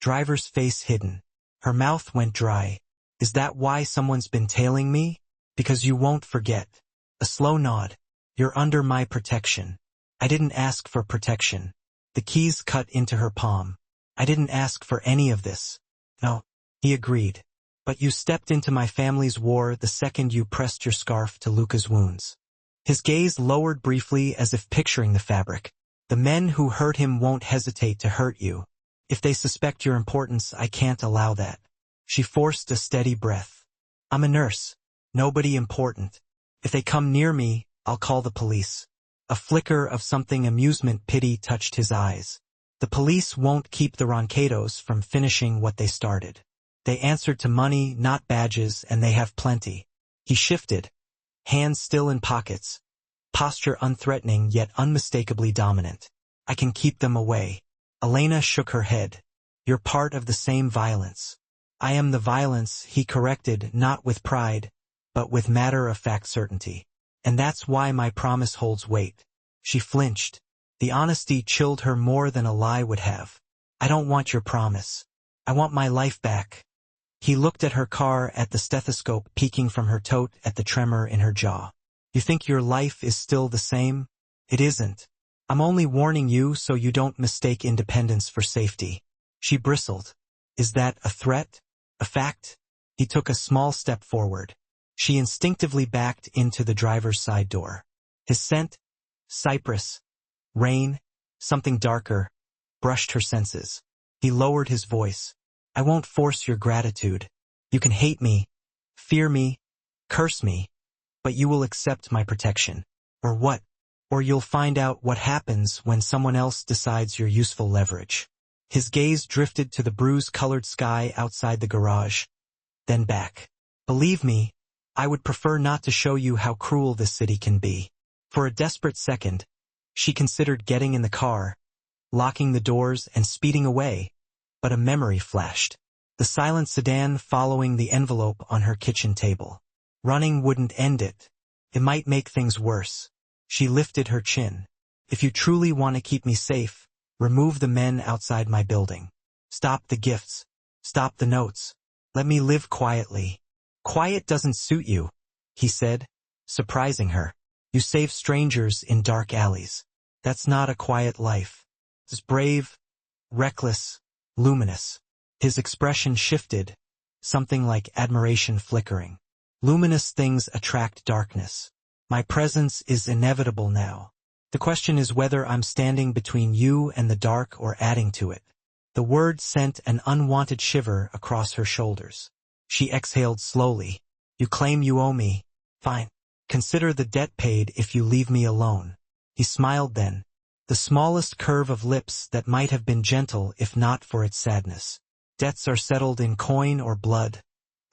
Driver's face hidden. Her mouth went dry. "Is that why someone's been tailing me?" "Because you won't forget." A slow nod. "You're under my protection." "I didn't ask for protection." The keys cut into her palm. "I didn't ask for any of this." "No," he agreed. "But you stepped into my family's war the second you pressed your scarf to Luca's wounds." His gaze lowered briefly as if picturing the fabric. "The men who hurt him won't hesitate to hurt you. If they suspect your importance, I can't allow that." She forced a steady breath. "I'm a nurse. Nobody important. If they come near me, I'll call the police." A flicker of something amusement pity touched his eyes. "The police won't keep the Roncados from finishing what they started. They answered to money, not badges, and they have plenty." He shifted, hands still in pockets, posture unthreatening yet unmistakably dominant. "I can keep them away." Elena shook her head. "You're part of the same violence." "I am the violence," he corrected, not with pride, but with matter-of-fact certainty. "And that's why my promise holds weight." She flinched. The honesty chilled her more than a lie would have. "I don't want your promise. I want my life back." He looked at her car, at the stethoscope peeking from her tote, at the tremor in her jaw. "You think your life is still the same? It isn't. I'm only warning you so you don't mistake independence for safety." She bristled. "Is that a threat? A fact?" He took a small step forward. She instinctively backed into the driver's side door. His scent, cypress, rain, something darker, brushed her senses. He lowered his voice. "I won't force your gratitude. You can hate me, fear me, curse me, but you will accept my protection. Or what? Or you'll find out what happens when someone else decides you're useful leverage." His gaze drifted to the bruise-colored sky outside the garage, then back. "Believe me, I would prefer not to show you how cruel this city can be." For a desperate second, she considered getting in the car, locking the doors and speeding away, but a memory flashed. The silent sedan following the envelope on her kitchen table. Running wouldn't end it. It might make things worse. She lifted her chin. "If you truly want to keep me safe, remove the men outside my building. Stop the gifts. Stop the notes. Let me live quietly." "Quiet doesn't suit you," he said, surprising her. "You save strangers in dark alleys. That's not a quiet life. It's brave, reckless, luminous." His expression shifted, something like admiration flickering. Luminous things attract darkness. My presence is inevitable now. The question is whether I'm standing between you and the dark or adding to it. The word sent an unwanted shiver across her shoulders. She exhaled slowly. You claim you owe me. Fine. Consider the debt paid if you leave me alone. He smiled then, the smallest curve of lips that might have been gentle if not for its sadness. Debts are settled in coin or blood.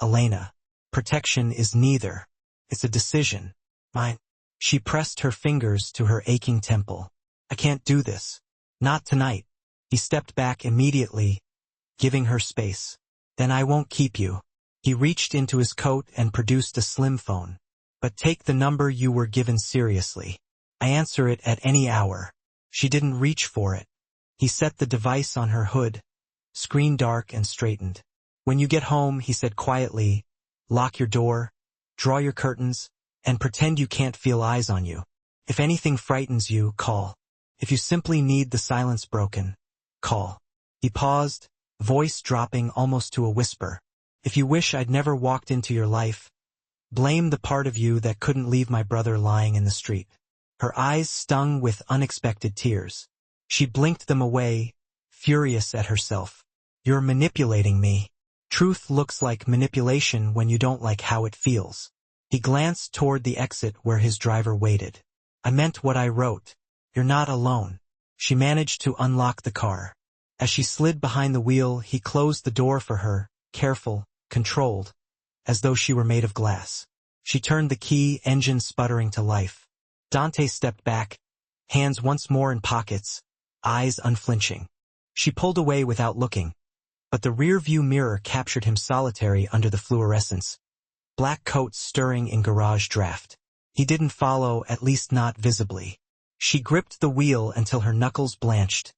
Elena. Protection is neither. It's a decision. Mine. She pressed her fingers to her aching temple. I can't do this. Not tonight. He stepped back immediately, giving her space. Then I won't keep you. He reached into his coat and produced a slim phone. But take the number you were given seriously. I answer it at any hour. She didn't reach for it. He set the device on her hood, screen dark and straightened. When you get home, he said quietly, lock your door, draw your curtains, and pretend you can't feel eyes on you. If anything frightens you, call. If you simply need the silence broken, call. He paused, voice dropping almost to a whisper. If you wish I'd never walked into your life, blame the part of you that couldn't leave my brother lying in the street. Her eyes stung with unexpected tears. She blinked them away, furious at herself. You're manipulating me. Truth looks like manipulation when you don't like how it feels. He glanced toward the exit where his driver waited. I meant what I wrote. You're not alone. She managed to unlock the car. As she slid behind the wheel, he closed the door for her, careful, controlled, as though she were made of glass. She turned the key, engine sputtering to life. Dante stepped back, hands once more in pockets, eyes unflinching. She pulled away without looking, but the rear-view mirror captured him solitary under the fluorescence, black coat stirring in garage draft. He didn't follow, at least not visibly. She gripped the wheel until her knuckles blanched,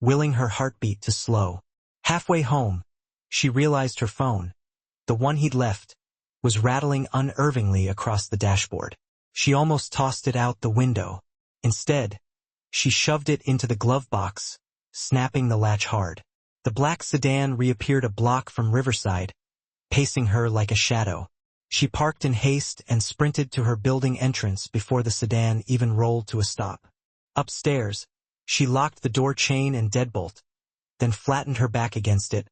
willing her heartbeat to slow. Halfway home, she realized her phone, the one he'd left, was rattling unnervingly across the dashboard. She almost tossed it out the window. Instead, she shoved it into the glove box, snapping the latch hard. The black sedan reappeared a block from Riverside, pacing her like a shadow. She parked in haste and sprinted to her building entrance before the sedan even rolled to a stop. Upstairs, she locked the door chain and deadbolt, then flattened her back against it,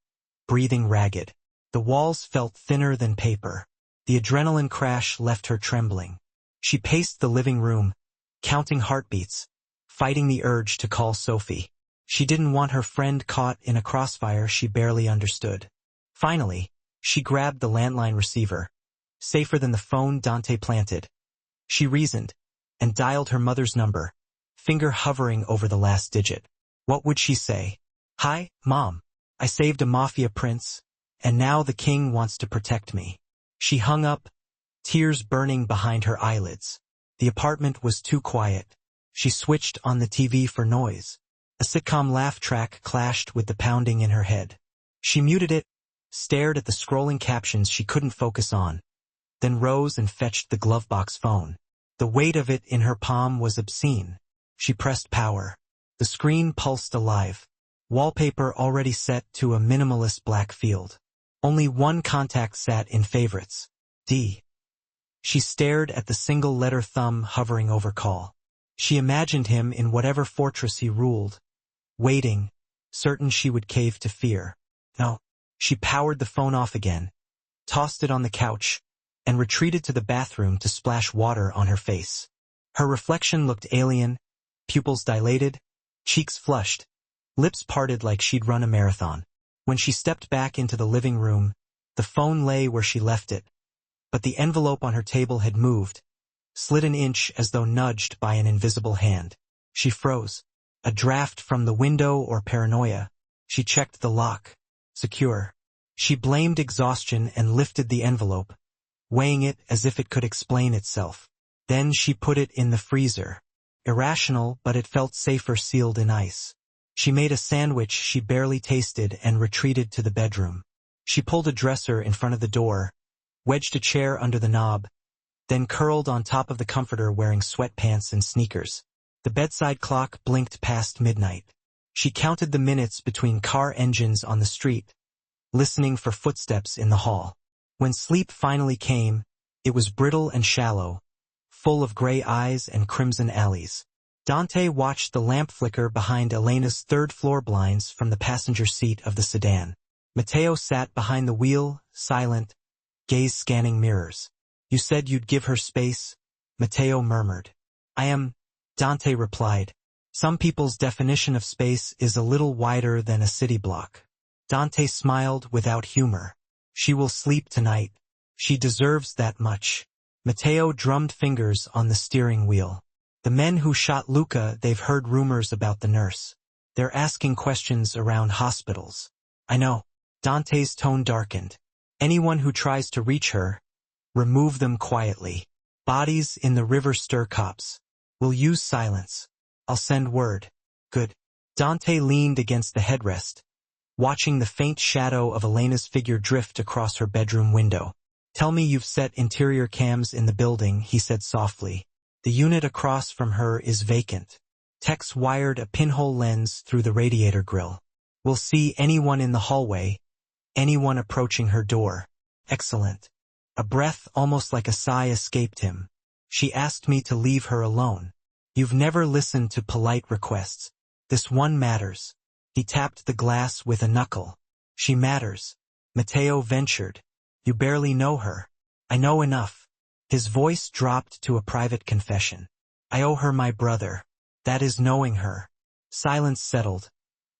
breathing ragged. The walls felt thinner than paper. The adrenaline crash left her trembling. She paced the living room, counting heartbeats, fighting the urge to call Sophie. She didn't want her friend caught in a crossfire she barely understood. Finally, she grabbed the landline receiver, safer than the phone Dante planted. She reasoned, and dialed her mother's number, finger hovering over the last digit. What would she say? Hi, Mom. I saved a Mafia prince, and now the king wants to protect me. She hung up, tears burning behind her eyelids. The apartment was too quiet. She switched on the TV for noise. A sitcom laugh track clashed with the pounding in her head. She muted it, stared at the scrolling captions she couldn't focus on, then rose and fetched the glove box phone. The weight of it in her palm was obscene. She pressed power. The screen pulsed alive. Wallpaper already set to a minimalist black field. Only one contact sat in favorites. D. She stared at the single-letter thumb hovering over call. She imagined him in whatever fortress he ruled, waiting, certain she would cave to fear. No. She powered the phone off again, tossed it on the couch, and retreated to the bathroom to splash water on her face. Her reflection looked alien, pupils dilated, cheeks flushed, lips parted like she'd run a marathon. When she stepped back into the living room, the phone lay where she left it, but the envelope on her table had moved, slid an inch as though nudged by an invisible hand. She froze. A draft from the window or paranoia? She checked the lock. Secure. She blamed exhaustion and lifted the envelope, weighing it as if it could explain itself. Then she put it in the freezer. Irrational, but it felt safer sealed in ice. She made a sandwich she barely tasted and retreated to the bedroom. She pulled a dresser in front of the door, wedged a chair under the knob, then curled on top of the comforter wearing sweatpants and sneakers. The bedside clock blinked past midnight. She counted the minutes between car engines on the street, listening for footsteps in the hall. When sleep finally came, It was brittle and shallow, full of gray eyes and crimson alleys. Dante watched the lamp flicker behind Elena's third-floor blinds from the passenger seat of the sedan. Matteo sat behind the wheel, silent, gaze scanning mirrors. "You said you'd give her space," Matteo murmured. "I am," Dante replied. "Some people's definition of space is a little wider than a city block." Dante smiled without humor. "She will sleep tonight. She deserves that much." Matteo drummed fingers on the steering wheel. "The men who shot Luca, they've heard rumors about the nurse. They're asking questions around hospitals." "I know." Dante's tone darkened. "Anyone who tries to reach her, remove them quietly. Bodies in the river stir cops. We'll use silence. I'll send word." "Good." Dante leaned against the headrest, watching the faint shadow of Elena's figure drift across her bedroom window. "Tell me you've set interior cams in the building," he said softly. "The unit across from her is vacant." Tex wired a pinhole lens through the radiator grill. "We'll see anyone in the hallway, anyone approaching her door." "Excellent." A breath almost like a sigh escaped him. "She asked me to leave her alone." "You've never listened to polite requests. This one matters." He tapped the glass with a knuckle. "She matters," Matteo ventured. "You barely know her." "I know enough." His voice dropped to a private confession. "I owe her my brother. That is knowing her." Silence settled,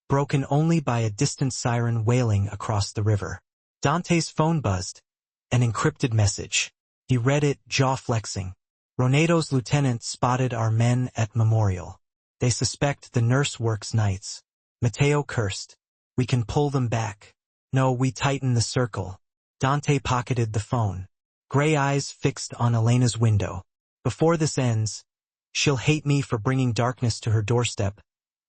broken only by a distant siren wailing across the river. Dante's phone buzzed. An encrypted message. He read it, jaw flexing. "Ronado's lieutenant spotted our men at Memorial. They suspect the nurse works nights." Matteo cursed. "We can pull them back." "No, we tighten the circle." Dante pocketed the phone. Gray eyes fixed on Elena's window. "Before this ends, she'll hate me for bringing darkness to her doorstep,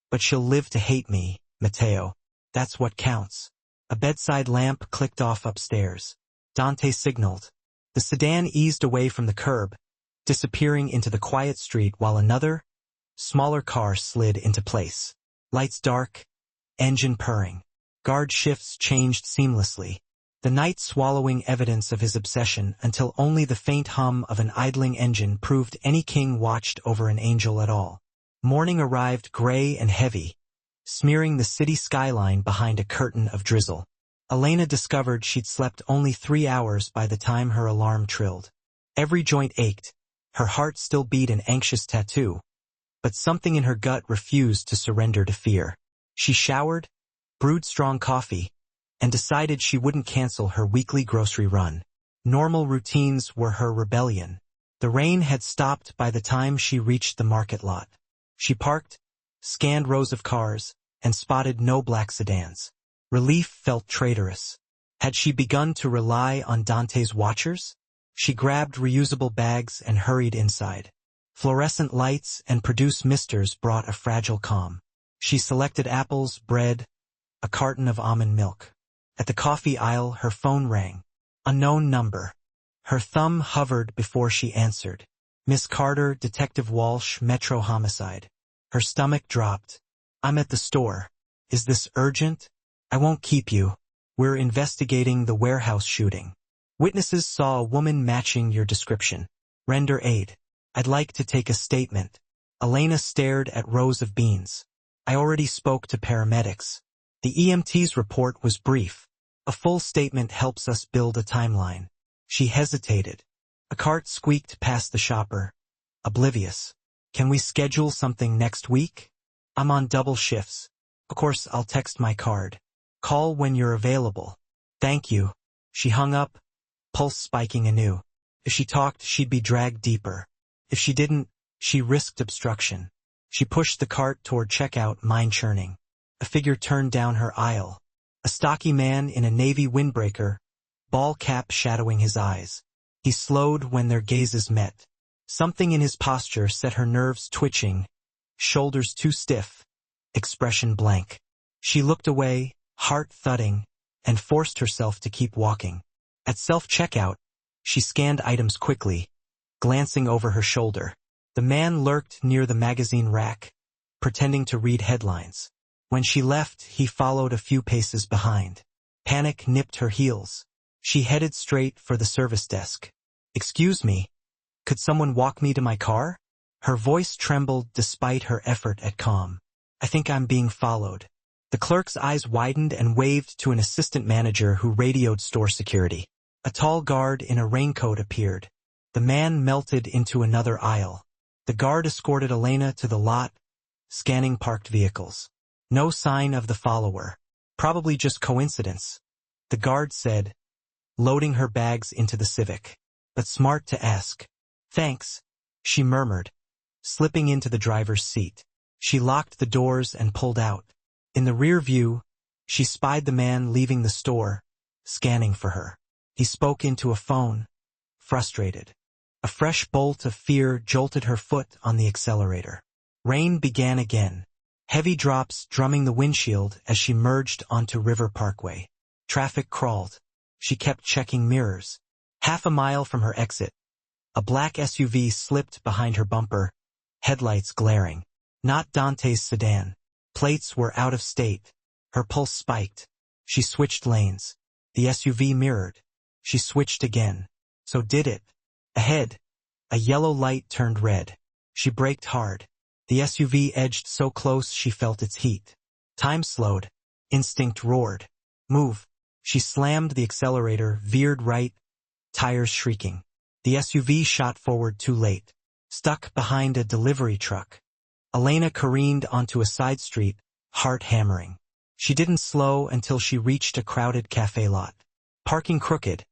but she'll live to hate me, Matteo. That's what counts." A bedside lamp clicked off upstairs. Dante signaled. The sedan eased away from the curb, disappearing into the quiet street while another, smaller car slid into place. Lights dark, engine purring. Guard shifts changed seamlessly. The night swallowing evidence of his obsession until only the faint hum of an idling engine proved any king watched over an angel at all. Morning arrived gray and heavy, smearing the city skyline behind a curtain of drizzle. Elena discovered she'd slept only 3 hours by the time her alarm trilled. Every joint ached, her heart still beat an anxious tattoo, but something in her gut refused to surrender to fear. She showered, brewed strong coffee, and decided she wouldn't cancel her weekly grocery run. Normal routines were her rebellion. The rain had stopped by the time she reached the market lot. She parked, scanned rows of cars, and spotted no black sedans. Relief felt traitorous. Had she begun to rely on Dante's watchers? She grabbed reusable bags and hurried inside. Fluorescent lights and produce misters brought a fragile calm. She selected apples, bread, a carton of almond milk. At the coffee aisle, her phone rang. Unknown number. Her thumb hovered before she answered. "Miss Carter, Detective Walsh, Metro Homicide." Her stomach dropped. "I'm at the store. Is this urgent?" "I won't keep you. We're investigating the warehouse shooting. Witnesses saw a woman matching your description. Render aid. I'd like to take a statement." Elena stared at rows of beans. "I already spoke to paramedics. The EMT's report was brief. A full statement helps us build a timeline." She hesitated. A cart squeaked past the shopper, oblivious. "Can we schedule something next week? I'm on double shifts. Of course, I'll text my card. Call when you're available." "Thank you." She hung up, pulse spiking anew. If she talked, she'd be dragged deeper. If she didn't, she risked obstruction. She pushed the cart toward checkout, mind churning. A figure turned down her aisle. A stocky man in a navy windbreaker, ball cap shadowing his eyes. He slowed when their gazes met. Something in his posture set her nerves twitching, shoulders too stiff, expression blank. She looked away, heart thudding, and forced herself to keep walking. At self-checkout, she scanned items quickly, glancing over her shoulder. The man lurked near the magazine rack, pretending to read headlines. When she left, he followed a few paces behind. Panic nipped her heels. She headed straight for the service desk. "Excuse me, could someone walk me to my car?" Her voice trembled despite her effort at calm. "I think I'm being followed." The clerk's eyes widened and waved to an assistant manager who radioed store security. A tall guard in a raincoat appeared. The man melted into another aisle. The guard escorted Elena to the lot, scanning parked vehicles. No sign of the follower. "Probably just coincidence," the guard said, loading her bags into the Civic. "But smart to ask." "Thanks," she murmured, slipping into the driver's seat. She locked the doors and pulled out. In the rear view, she spied the man leaving the store, scanning for her. He spoke into a phone, frustrated. A fresh bolt of fear jolted her foot on the accelerator. Rain began again, heavy drops drumming the windshield as she merged onto River Parkway. Traffic crawled. She kept checking mirrors. Half a mile from her exit, a black SUV slipped behind her bumper, headlights glaring. Not Dante's sedan. Plates were out of state. Her pulse spiked. She switched lanes. The SUV mirrored. She switched again. So did it. Ahead, a yellow light turned red. She braked hard. The SUV edged so close she felt its heat. Time slowed. Instinct roared. "Move." She slammed the accelerator, veered right, tires shrieking. The SUV shot forward too late. Stuck behind a delivery truck. Elena careened onto a side street, heart hammering. She didn't slow until she reached a crowded cafe lot. Parking crooked,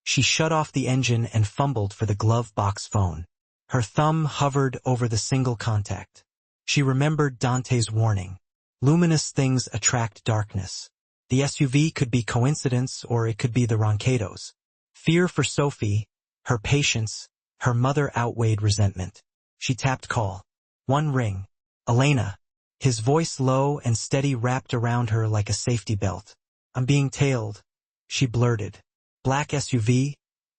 she shut off the engine and fumbled for the glove box phone. Her thumb hovered over the single contact. She remembered Dante's warning. Luminous things attract darkness. The SUV could be coincidence or it could be the Roncados. Fear for Sophie, her patience, her mother outweighed resentment. She tapped call. One ring. "Elena." His voice low and steady wrapped around her like a safety belt. "I'm being tailed," she blurted. Black SUV,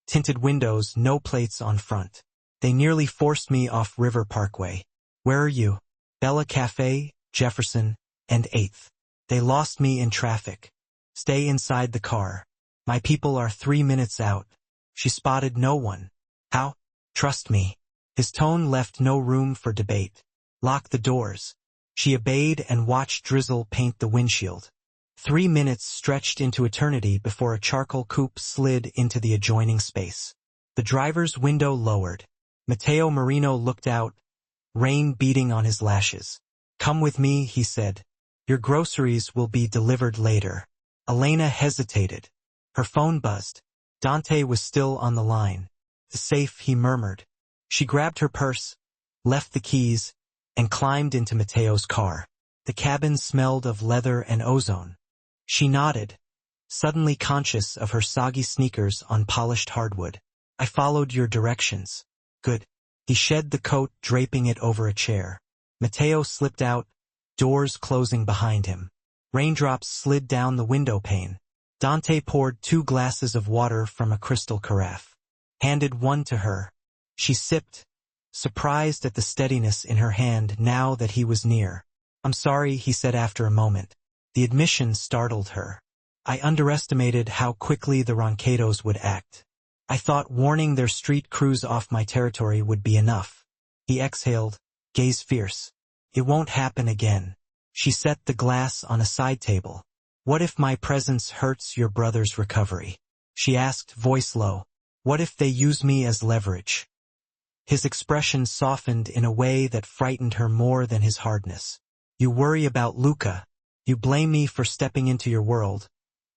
tinted windows, no plates on front. "They nearly forced me off River Parkway." "Where are you?" "Bella Cafe, Jefferson, and 8th. They lost me in traffic." "Stay inside the car. My people are 3 minutes out." She spotted no one. "How?" "Trust me." His tone left no room for debate. "Lock the doors." She obeyed and watched drizzle paint the windshield. 3 minutes stretched into eternity before a charcoal coupe slid into the adjoining space. The driver's window lowered. Matteo Marino looked out, rain beating on his lashes. "Come with me," he said. "Your groceries will be delivered later." Elena hesitated. Her phone buzzed. Dante was still on the line. "The safe," he murmured. She grabbed her purse, left the keys, and climbed into Matteo's car. The cabin smelled of leather and ozone. She nodded, suddenly conscious of her soggy sneakers on polished hardwood. "I followed your directions." "Good." He shed the coat, draping it over a chair. Matteo slipped out, doors closing behind him. Raindrops slid down the window pane. Dante poured 2 glasses of water from a crystal carafe. Handed one to her. She sipped, surprised at the steadiness in her hand now that he was near. "I'm sorry," he said after a moment. The admission startled her. "I underestimated how quickly the Roncados would act. I thought warning their street crews off my territory would be enough." He exhaled, gaze fierce. "It won't happen again." She set the glass on a side table. "What if my presence hurts your brother's recovery?" she asked, voice low. "What if they use me as leverage?" His expression softened in a way that frightened her more than his hardness. "You worry about Luca. You blame me for stepping into your world.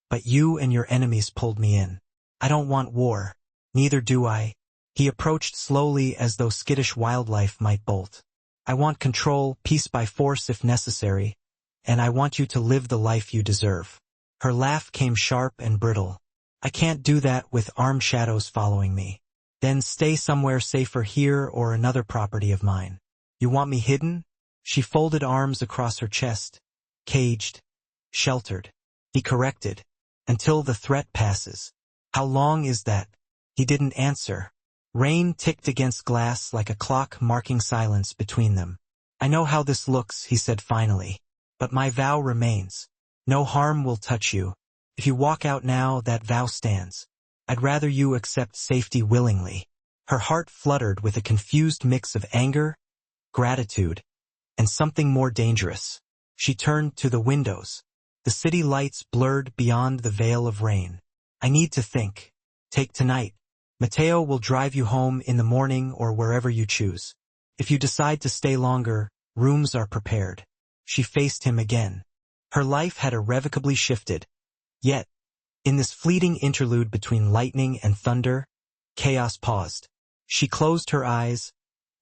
But you and your enemies pulled me in. I don't want war. Neither do I." He approached slowly as though skittish wildlife might bolt. "I want control, peace by force if necessary, and I want you to live the life you deserve." Her laugh came sharp and brittle. "I can't do that with armed shadows following me." "Then stay somewhere safer here or another property of mine." "You want me hidden?" She folded arms across her chest. "Caged. Sheltered." He corrected. "Until the threat passes." "How long is that?" He didn't answer. Rain ticked against glass like a clock marking silence between them. "I know how this looks," he said finally. "But my vow remains. No harm will touch you. If you walk out now, that vow stands. I'd rather you accept safety willingly." Her heart fluttered with a confused mix of anger, gratitude, and something more dangerous. She turned to the windows. The city lights blurred beyond the veil of rain. I need to think. Take tonight. Matteo will drive you home in the morning or wherever you choose. If you decide to stay longer, rooms are prepared. She faced him again. Her life had irrevocably shifted. Yet, in this fleeting interlude between lightning and thunder, chaos paused. She closed her eyes,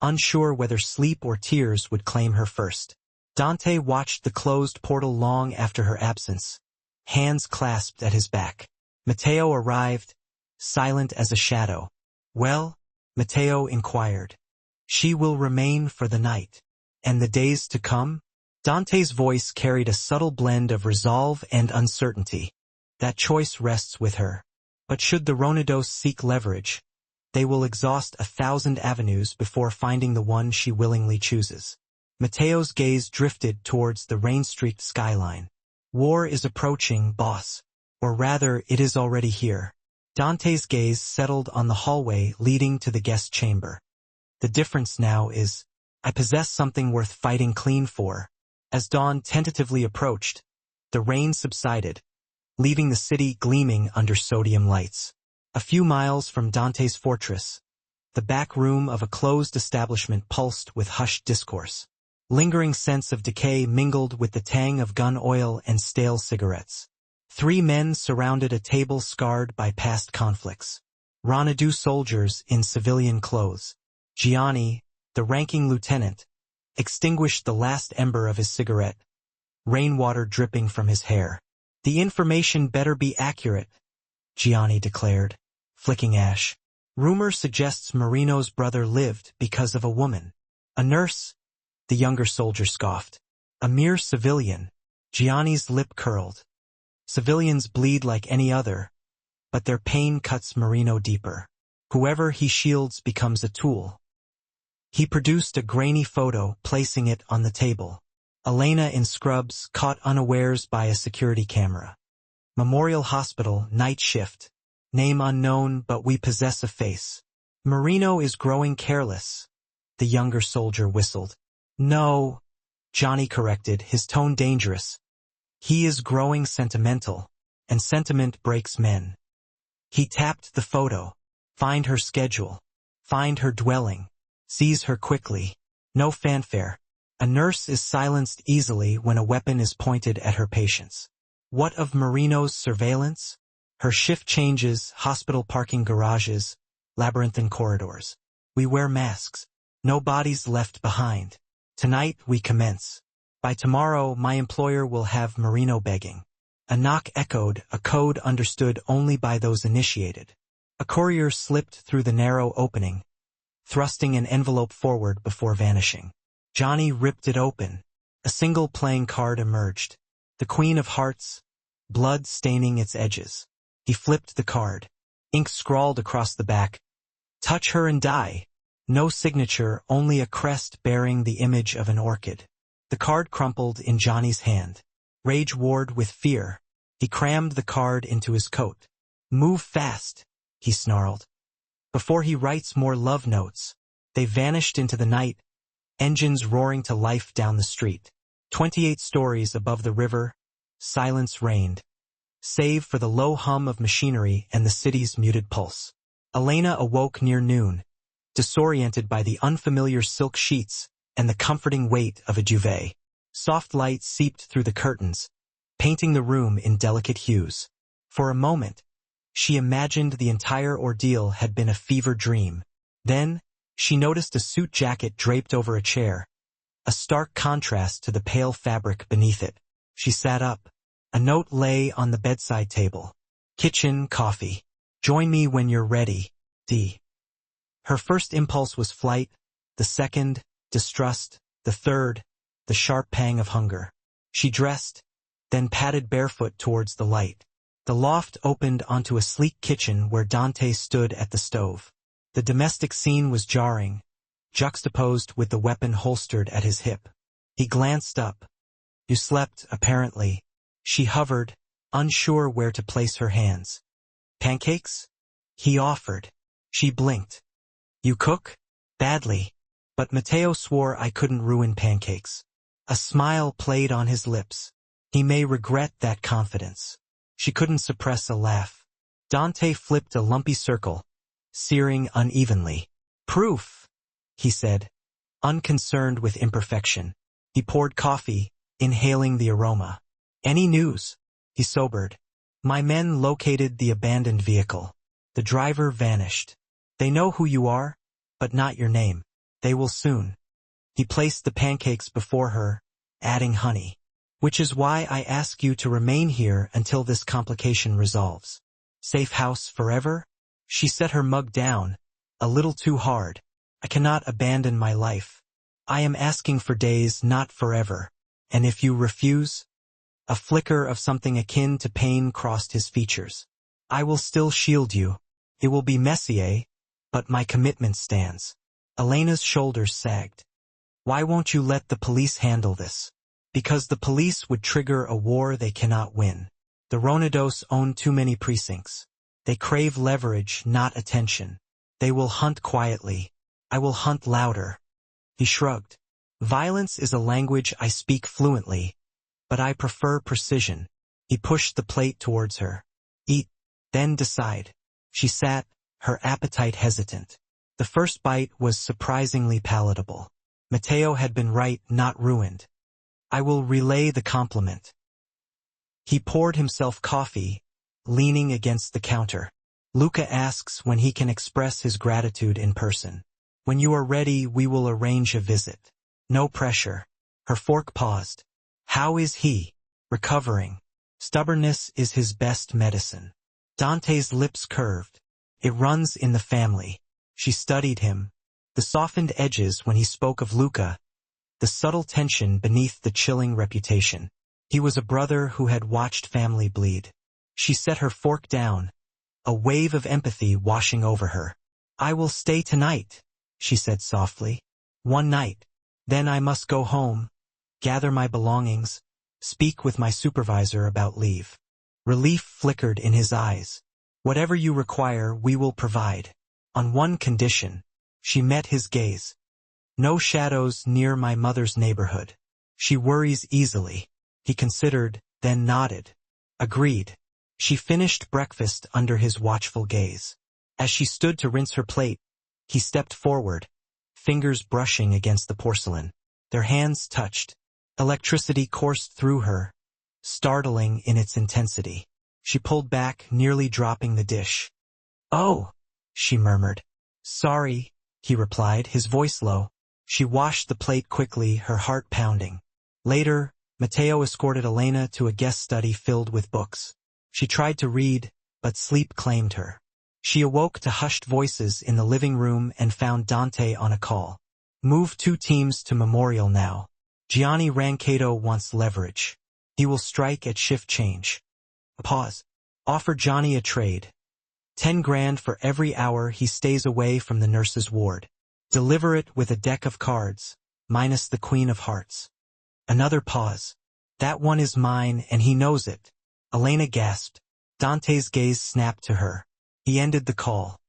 unsure whether sleep or tears would claim her first. Dante watched the closed portal long after her absence, hands clasped at his back. Matteo arrived, silent as a shadow. Well, Matteo inquired. She will remain for the night. And the days to come? Dante's voice carried a subtle blend of resolve and uncertainty. That choice rests with her. But should the Ronados seek leverage, they will exhaust 1,000 avenues before finding the one she willingly chooses. Matteo's gaze drifted towards the rain-streaked skyline. War is approaching, boss. Or rather, it is already here. Dante's gaze settled on the hallway leading to the guest chamber. The difference now is, I possess something worth fighting clean for. As dawn tentatively approached, the rain subsided, leaving the city gleaming under sodium lights. A few miles from Dante's fortress, the back room of a closed establishment pulsed with hushed discourse. Lingering scents of decay mingled with the tang of gun oil and stale cigarettes. 3 men surrounded a table scarred by past conflicts. Ronadu soldiers in civilian clothes. Gianni, the ranking lieutenant, extinguished the last ember of his cigarette, rainwater dripping from his hair. The information better be accurate, Gianni declared, flicking ash. Rumor suggests Marino's brother lived because of a woman. A nurse, the younger soldier scoffed. A mere civilian. Gianni's lip curled. Civilians bleed like any other, but their pain cuts Marino deeper. Whoever he shields becomes a tool. He produced a grainy photo, placing it on the table. Elena in scrubs, caught unawares by a security camera. Memorial Hospital, night shift. Name unknown, but we possess a face. Marino is growing careless. The younger soldier whistled. No, Johnny corrected, his tone dangerous. He is growing sentimental, and sentiment breaks men. He tapped the photo. Find her schedule. Find her dwelling. Seize her quickly. No fanfare. A nurse is silenced easily when a weapon is pointed at her patients. What of Marino's surveillance? Her shift changes, hospital parking garages, labyrinthine corridors. We wear masks. No bodies left behind. Tonight we commence. By tomorrow, my employer will have Marino begging. A knock echoed, a code understood only by those initiated. A courier slipped through the narrow opening, thrusting an envelope forward before vanishing. Johnny ripped it open. A single playing card emerged. The Queen of Hearts, blood staining its edges. He flipped the card. Ink scrawled across the back. Touch her and die. No signature, only a crest bearing the image of an orchid. The card crumpled in Johnny's hand. Rage warred with fear. He crammed the card into his coat. Move fast, he snarled. Before he writes more love notes. They vanished into the night, engines roaring to life down the street. 28 stories above the river, silence reigned, save for the low hum of machinery and the city's muted pulse. Elena awoke near noon, disoriented by the unfamiliar silk sheets and the comforting weight of a duvet. Soft light seeped through the curtains, painting the room in delicate hues. For a moment, she imagined the entire ordeal had been a fever dream. Then, she noticed a suit jacket draped over a chair, a stark contrast to the pale fabric beneath it. She sat up. A note lay on the bedside table. Kitchen, coffee. Join me when you're ready, D. Her first impulse was flight, the second, distrust, the third, the sharp pang of hunger. She dressed, then padded barefoot towards the light. The loft opened onto a sleek kitchen where Dante stood at the stove. The domestic scene was jarring, juxtaposed with the weapon holstered at his hip. He glanced up. You slept, apparently. She hovered, unsure where to place her hands. Pancakes? He offered. She blinked. You cook? Badly. But Matteo swore I couldn't ruin pancakes. A smile played on his lips. He may regret that confidence. She couldn't suppress a laugh. Dante flipped a lumpy circle, searing unevenly. Proof, he said, unconcerned with imperfection. He poured coffee, inhaling the aroma. Any news? He sobered. My men located the abandoned vehicle. The driver vanished. They know who you are, but not your name. They will soon. He placed the pancakes before her, adding honey. Which is why I ask you to remain here until this complication resolves. Safe house forever? She set her mug down, a little too hard. I cannot abandon my life. I am asking for days, not forever. And if you refuse? A flicker of something akin to pain crossed his features. I will still shield you. It will be messy, eh? But my commitment stands. Elena's shoulders sagged. Why won't you let the police handle this? Because the police would trigger a war they cannot win. The Ronados own too many precincts. They crave leverage, not attention. They will hunt quietly. I will hunt louder. He shrugged. Violence is a language I speak fluently, but I prefer precision. He pushed the plate towards her. Eat, then decide. She sat, her appetite hesitant. The first bite was surprisingly palatable. Matteo had been right, not ruined. I will relay the compliment. He poured himself coffee, leaning against the counter. Luca asks when he can express his gratitude in person. When you are ready, we will arrange a visit. No pressure. Her fork paused. How is he? Recovering. Stubbornness is his best medicine. Dante's lips curved. It runs in the family. She studied him. The softened edges when he spoke of Luca. The subtle tension beneath the chilling reputation. He was a brother who had watched family bleed. She set her fork down, a wave of empathy washing over her. I will stay tonight, she said softly. One night. Then I must go home, gather my belongings, speak with my supervisor about leave. Relief flickered in his eyes. Whatever you require, we will provide. On one condition. She met his gaze. No shadows near my mother's neighborhood. She worries easily. He considered, then nodded. Agreed. She finished breakfast under his watchful gaze. As she stood to rinse her plate, he stepped forward, fingers brushing against the porcelain. Their hands touched. Electricity coursed through her, startling in its intensity. She pulled back, nearly dropping the dish. Oh, she murmured. Sorry, he replied, his voice low. She washed the plate quickly, her heart pounding. Later, Matteo escorted Elena to a guest study filled with books. She tried to read, but sleep claimed her. She awoke to hushed voices in the living room and found Dante on a call. Move 2 teams to Memorial now. Gianni Rancato wants leverage. He will strike at shift change. A pause. Offer Johnny a trade. 10 grand for every hour he stays away from the nurse's ward. Deliver it with a deck of cards, minus the Queen of Hearts. Another pause. That one is mine and he knows it. Elena gasped. Dante's gaze snapped to her. He ended the call.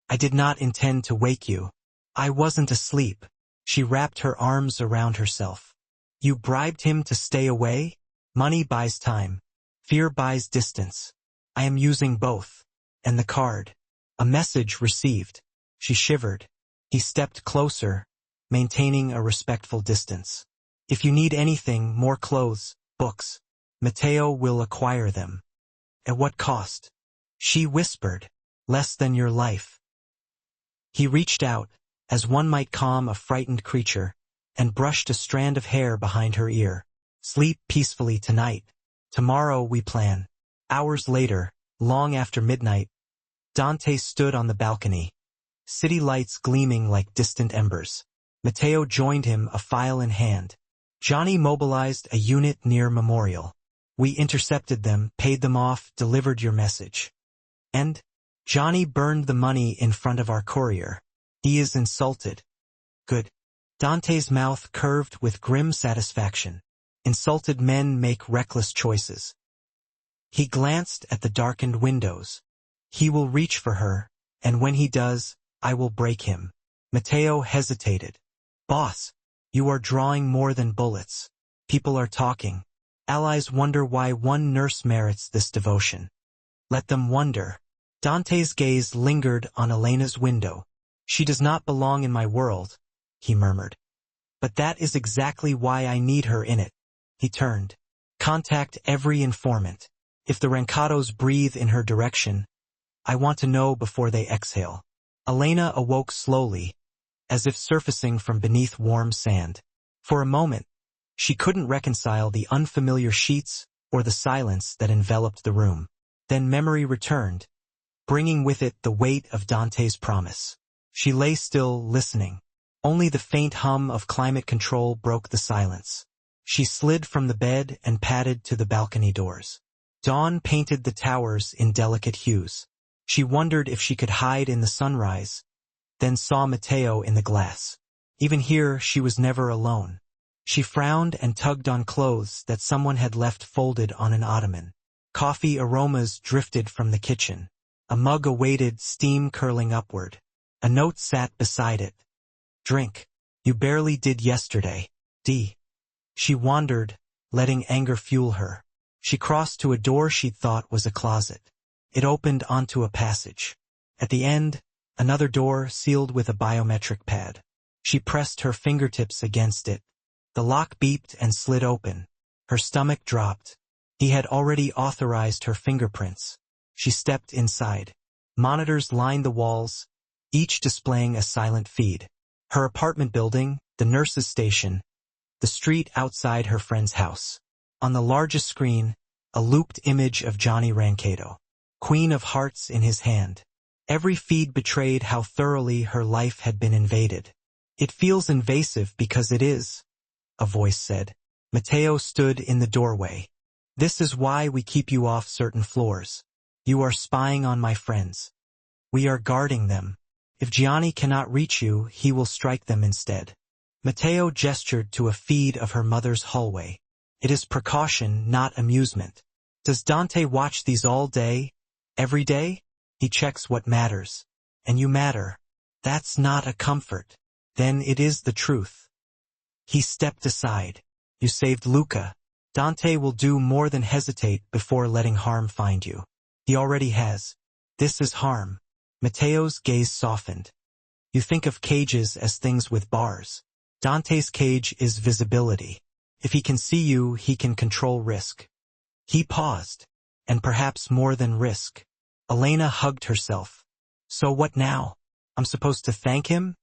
I did not intend to wake you. I wasn't asleep. She wrapped her arms around herself. You bribed him to stay away? Money buys time. Fear buys distance. I am using both. And the card. A message received. She shivered. He stepped closer, maintaining a respectful distance. If you need anything, more clothes, books, Matteo will acquire them. At what cost? She whispered. Less than your life. He reached out, as one might calm a frightened creature, and brushed a strand of hair behind her ear. Sleep peacefully tonight. Tomorrow we plan. Hours later, long after midnight, Dante stood on the balcony, city lights gleaming like distant embers. Matteo joined him, a file in hand. Johnny mobilized a unit near Memorial. We intercepted them, paid them off, delivered your message. And? Johnny burned the money in front of our courier. He is insulted. Good. Dante's mouth curved with grim satisfaction. Insulted men make reckless choices. He glanced at the darkened windows. He will reach for her, and when he does, I will break him. Matteo hesitated. Boss, you are drawing more than bullets. People are talking. Allies wonder why one nurse merits this devotion. Let them wonder. Dante's gaze lingered on Elena's window. She does not belong in my world, he murmured. But that is exactly why I need her in it. He turned. Contact every informant. If the Rancados breathe in her direction, I want to know before they exhale. Elena awoke slowly, as if surfacing from beneath warm sand. For a moment, she couldn't reconcile the unfamiliar sheets or the silence that enveloped the room. Then memory returned, bringing with it the weight of Dante's promise. She lay still, listening. Only the faint hum of climate control broke the silence. She slid from the bed and padded to the balcony doors. Dawn painted the towers in delicate hues. She wondered if she could hide in the sunrise, then saw Matteo in the glass. Even here, she was never alone. She frowned and tugged on clothes that someone had left folded on an ottoman. Coffee aromas drifted from the kitchen. A mug awaited, steam curling upward. A note sat beside it. Drink. You barely did yesterday. D. She wandered, letting anger fuel her. She crossed to a door she'd thought was a closet. It opened onto a passage. At the end, another door sealed with a biometric pad. She pressed her fingertips against it. The lock beeped and slid open. Her stomach dropped. He had already authorized her fingerprints. She stepped inside. Monitors lined the walls, each displaying a silent feed. Her apartment building, the nurse's station, the street outside her friend's house. On the largest screen, a looped image of Johnny Rancato, Queen of Hearts in his hand. Every feed betrayed how thoroughly her life had been invaded. It feels invasive because it is, a voice said. Matteo stood in the doorway. This is why we keep you off certain floors. You are spying on my friends. We are guarding them. If Gianni cannot reach you, he will strike them instead. Matteo gestured to a feed of her mother's hallway. It is precaution, not amusement. Does Dante watch these all day, every day? He checks what matters. And you matter. That's not a comfort. Then it is the truth. He stepped aside. You saved Luca. Dante will do more than hesitate before letting harm find you. He already has. This is harm. Matteo's gaze softened. You think of cages as things with bars. Dante's cage is visibility. If he can see you, he can control risk. He paused. And perhaps more than risk. Elena hugged herself. So what now? I'm supposed to thank him?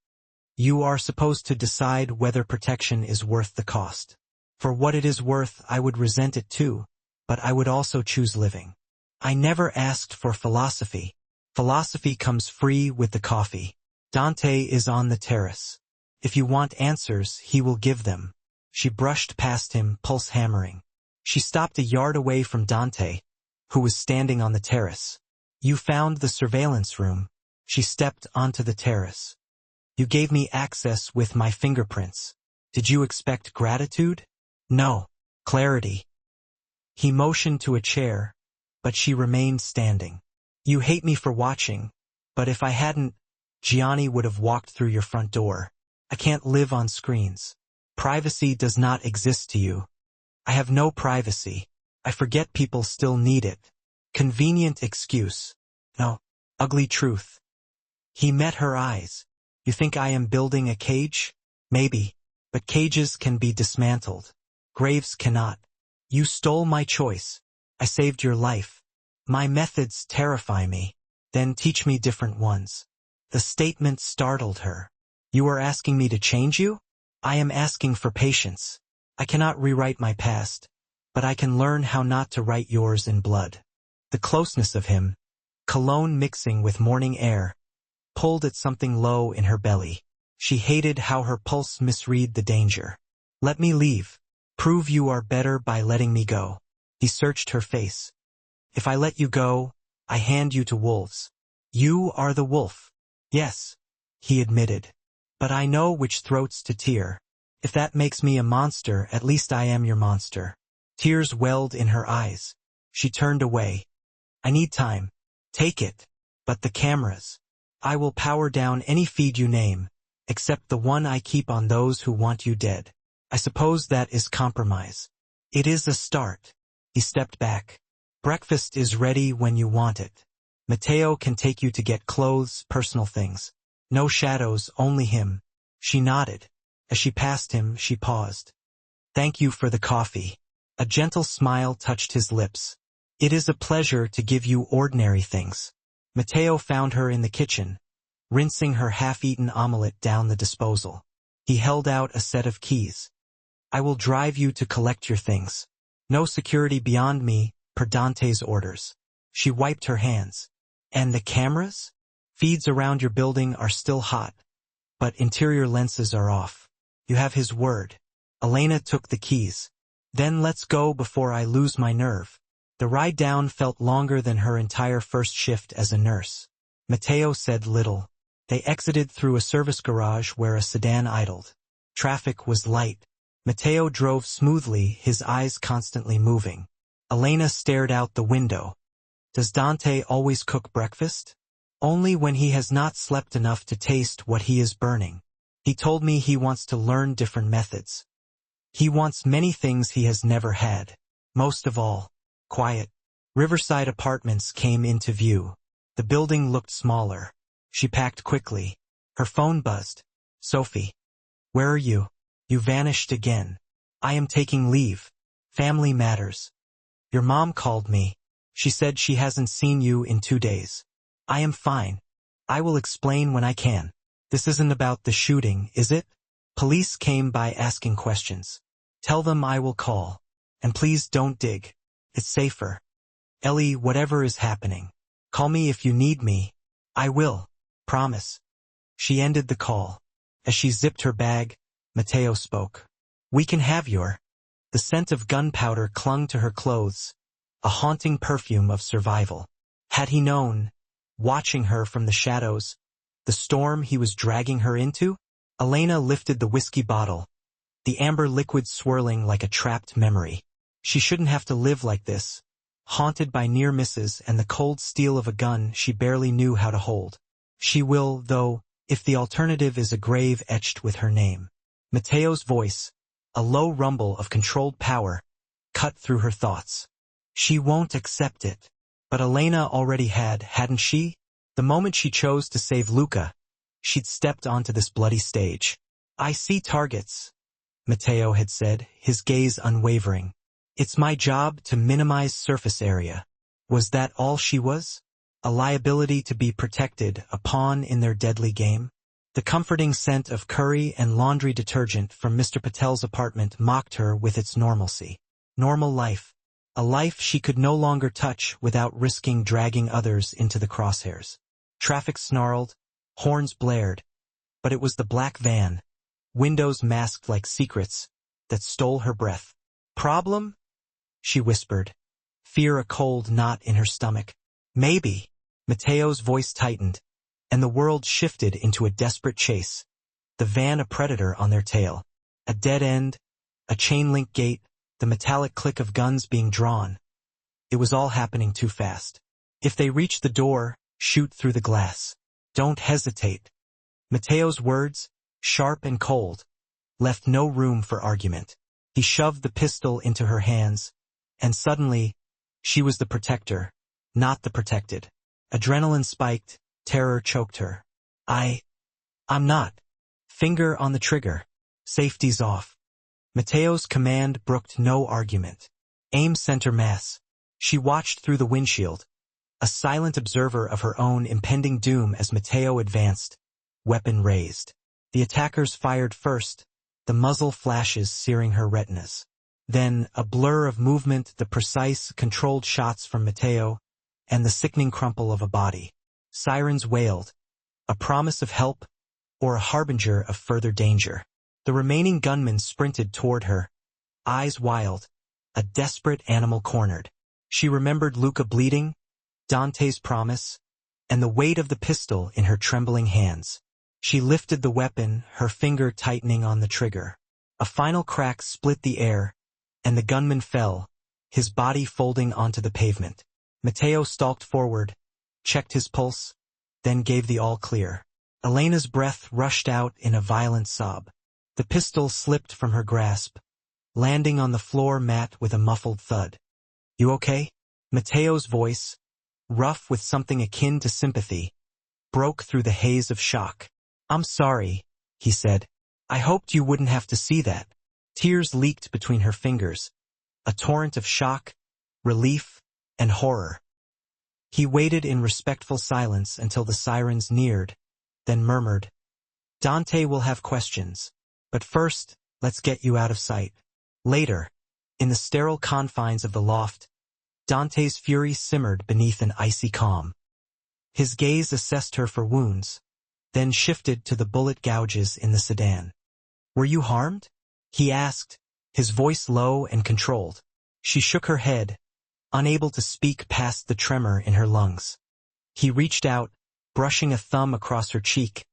You are supposed to decide whether protection is worth the cost. For what it is worth, I would resent it too, but I would also choose living. I never asked for philosophy. Philosophy comes free with the coffee. Dante is on the terrace. If you want answers, he will give them. She brushed past him, pulse hammering. She stopped a yard away from Dante, who was standing on the terrace. You found the surveillance room. She stepped onto the terrace. You gave me access with my fingerprints. Did you expect gratitude? No. Clarity. He motioned to a chair, but she remained standing. You hate me for watching, but if I hadn't, Gianni would have walked through your front door. I can't live on screens. Privacy does not exist to you. I have no privacy. I forget people still need it. Convenient excuse. No. Ugly truth. He met her eyes. You think I am building a cage? Maybe. But cages can be dismantled. Graves cannot. You stole my choice. I saved your life. My methods terrify me. Then teach me different ones. The statement startled her. You are asking me to change you? I am asking for patience. I cannot rewrite my past, but I can learn how not to write yours in blood. The closeness of him, cologne mixing with morning air, pulled at something low in her belly. She hated how her pulse misread the danger. Let me leave. Prove you are better by letting me go. He searched her face. If I let you go, I hand you to wolves. You are the wolf. Yes, he admitted. But I know which throats to tear. If that makes me a monster, at least I am your monster. Tears welled in her eyes. She turned away. I need time. Take it. But the cameras. I will power down any feed you name. except the one I keep on those who want you dead. I suppose that is compromise. It is a start. He stepped back. Breakfast is ready when you want it. Mateo can take you to get clothes, personal things. No shadows, only him. She nodded. As she passed him, she paused. Thank you for the coffee. A gentle smile touched his lips. It is a pleasure to give you ordinary things. Mateo found her in the kitchen, rinsing her half-eaten omelette down the disposal. He held out a set of keys. I will drive you to collect your things. No security beyond me, per Dante's orders. She wiped her hands. And the cameras? Feeds around your building are still hot, but interior lenses are off. You have his word. Elena took the keys. Then let's go before I lose my nerve. The ride down felt longer than her entire first shift as a nurse. Mateo said little. They exited through a service garage where a sedan idled. Traffic was light. Mateo drove smoothly, his eyes constantly moving. Elena stared out the window. Does Dante always cook breakfast? Only when he has not slept enough to taste what he is burning. He told me he wants to learn different methods. He wants many things he has never had. Most of all, quiet. Riverside Apartments came into view. The building looked smaller. She packed quickly. Her phone buzzed. Sophie. Where are you? You vanished again. I am taking leave. Family matters. Your mom called me. She said she hasn't seen you in 2 days. I am fine. I will explain when I can. This isn't about the shooting, is it? Police came by asking questions. Tell them I will call. And please don't dig. It's safer. Ellie, whatever is happening. Call me if you need me. I will. Promise. She ended the call. As she zipped her bag, Mateo spoke. We can have your. The scent of gunpowder clung to her clothes, a haunting perfume of survival. Had he known, watching her from the shadows, the storm he was dragging her into? Elena lifted the whiskey bottle, the amber liquid swirling like a trapped memory. She shouldn't have to live like this, haunted by near misses and the cold steel of a gun she barely knew how to hold. She will, though, if the alternative is a grave etched with her name. Mateo's voice, a low rumble of controlled power, cut through her thoughts. She won't accept it. But Elena already had, hadn't she? The moment she chose to save Luca, she'd stepped onto this bloody stage. I see targets, Mateo had said, his gaze unwavering. It's my job to minimize surface area. Was that all she was? A liability to be protected, a pawn in their deadly game? The comforting scent of curry and laundry detergent from Mr. Patel's apartment mocked her with its normalcy. Normal life. A life she could no longer touch without risking dragging others into the crosshairs. Traffic snarled, horns blared, but it was the black van, windows masked like secrets, that stole her breath. Problem? She whispered, fear a cold knot in her stomach. Maybe. Mateo's voice tightened, and the world shifted into a desperate chase. The van a predator on their tail. A dead end, a chain-link gate, the metallic click of guns being drawn. It was all happening too fast. If they reach the door, shoot through the glass. Don't hesitate. Mateo's words, sharp and cold, left no room for argument. He shoved the pistol into her hands, and suddenly, she was the protector, not the protected. Adrenaline spiked, terror choked her. I'm not. Finger on the trigger. Safety's off. Mateo's command brooked no argument. Aim center mass. She watched through the windshield, a silent observer of her own impending doom as Mateo advanced, weapon raised. The attackers fired first, the muzzle flashes searing her retinas. Then, a blur of movement, the precise, controlled shots from Mateo, and the sickening crumple of a body. Sirens wailed, a promise of help, or a harbinger of further danger. The remaining gunmen sprinted toward her, eyes wild, a desperate animal cornered. She remembered Luca bleeding, Dante's promise, and the weight of the pistol in her trembling hands. She lifted the weapon, her finger tightening on the trigger. A final crack split the air, and the gunman fell, his body folding onto the pavement. Mateo stalked forward, checked his pulse, then gave the all-clear. Elena's breath rushed out in a violent sob. The pistol slipped from her grasp, landing on the floor mat with a muffled thud. "You okay?" Mateo's voice, rough with something akin to sympathy, broke through the haze of shock. "I'm sorry," he said. "I hoped you wouldn't have to see that." Tears leaked between her fingers, a torrent of shock, relief, and horror. He waited in respectful silence until the sirens neared, then murmured, "Dante will have questions. But first, let's get you out of sight." Later, in the sterile confines of the loft, Dante's fury simmered beneath an icy calm. His gaze assessed her for wounds, then shifted to the bullet gouges in the sedan. "Were you harmed?" he asked, his voice low and controlled. She shook her head, unable to speak past the tremor in her lungs. He reached out, brushing a thumb across her cheek,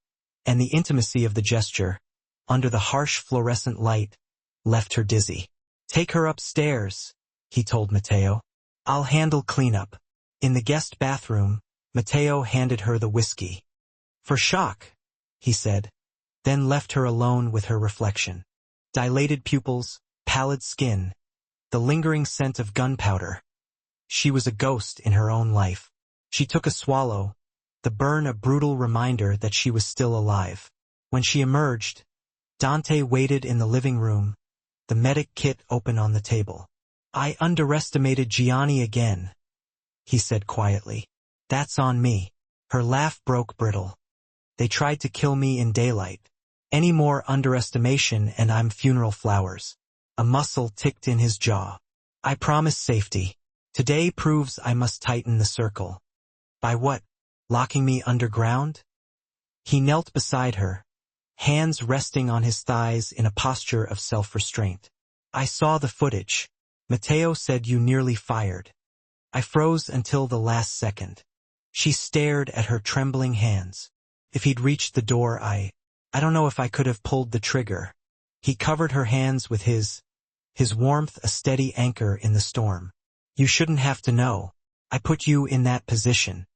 and the intimacy of the gesture, under the harsh fluorescent light, left her dizzy. "Take her upstairs," he told Mateo. "I'll handle cleanup." In the guest bathroom, Mateo handed her the whiskey. "For shock," he said, then left her alone with her reflection. Dilated pupils, pallid skin, the lingering scent of gunpowder. She was a ghost in her own life. She took a swallow, the burn a brutal reminder that she was still alive. When she emerged, Dante waited in the living room, the medic kit open on the table. "I underestimated Gianni again," he said quietly. "That's on me." Her laugh broke brittle. "They tried to kill me in daylight. Any more underestimation and I'm funeral flowers." A muscle ticked in his jaw. "I promise safety. Today proves I must tighten the circle." "By what? Locking me underground?" He knelt beside her, hands resting on his thighs in a posture of self-restraint. "I saw the footage. Mateo said you nearly fired." I froze until the last second. She stared at her trembling hands. "If he'd reached the door, I don't know if I could have pulled the trigger." He covered her hands with his warmth a steady anchor in the storm. "You shouldn't have to know. I put you in that position."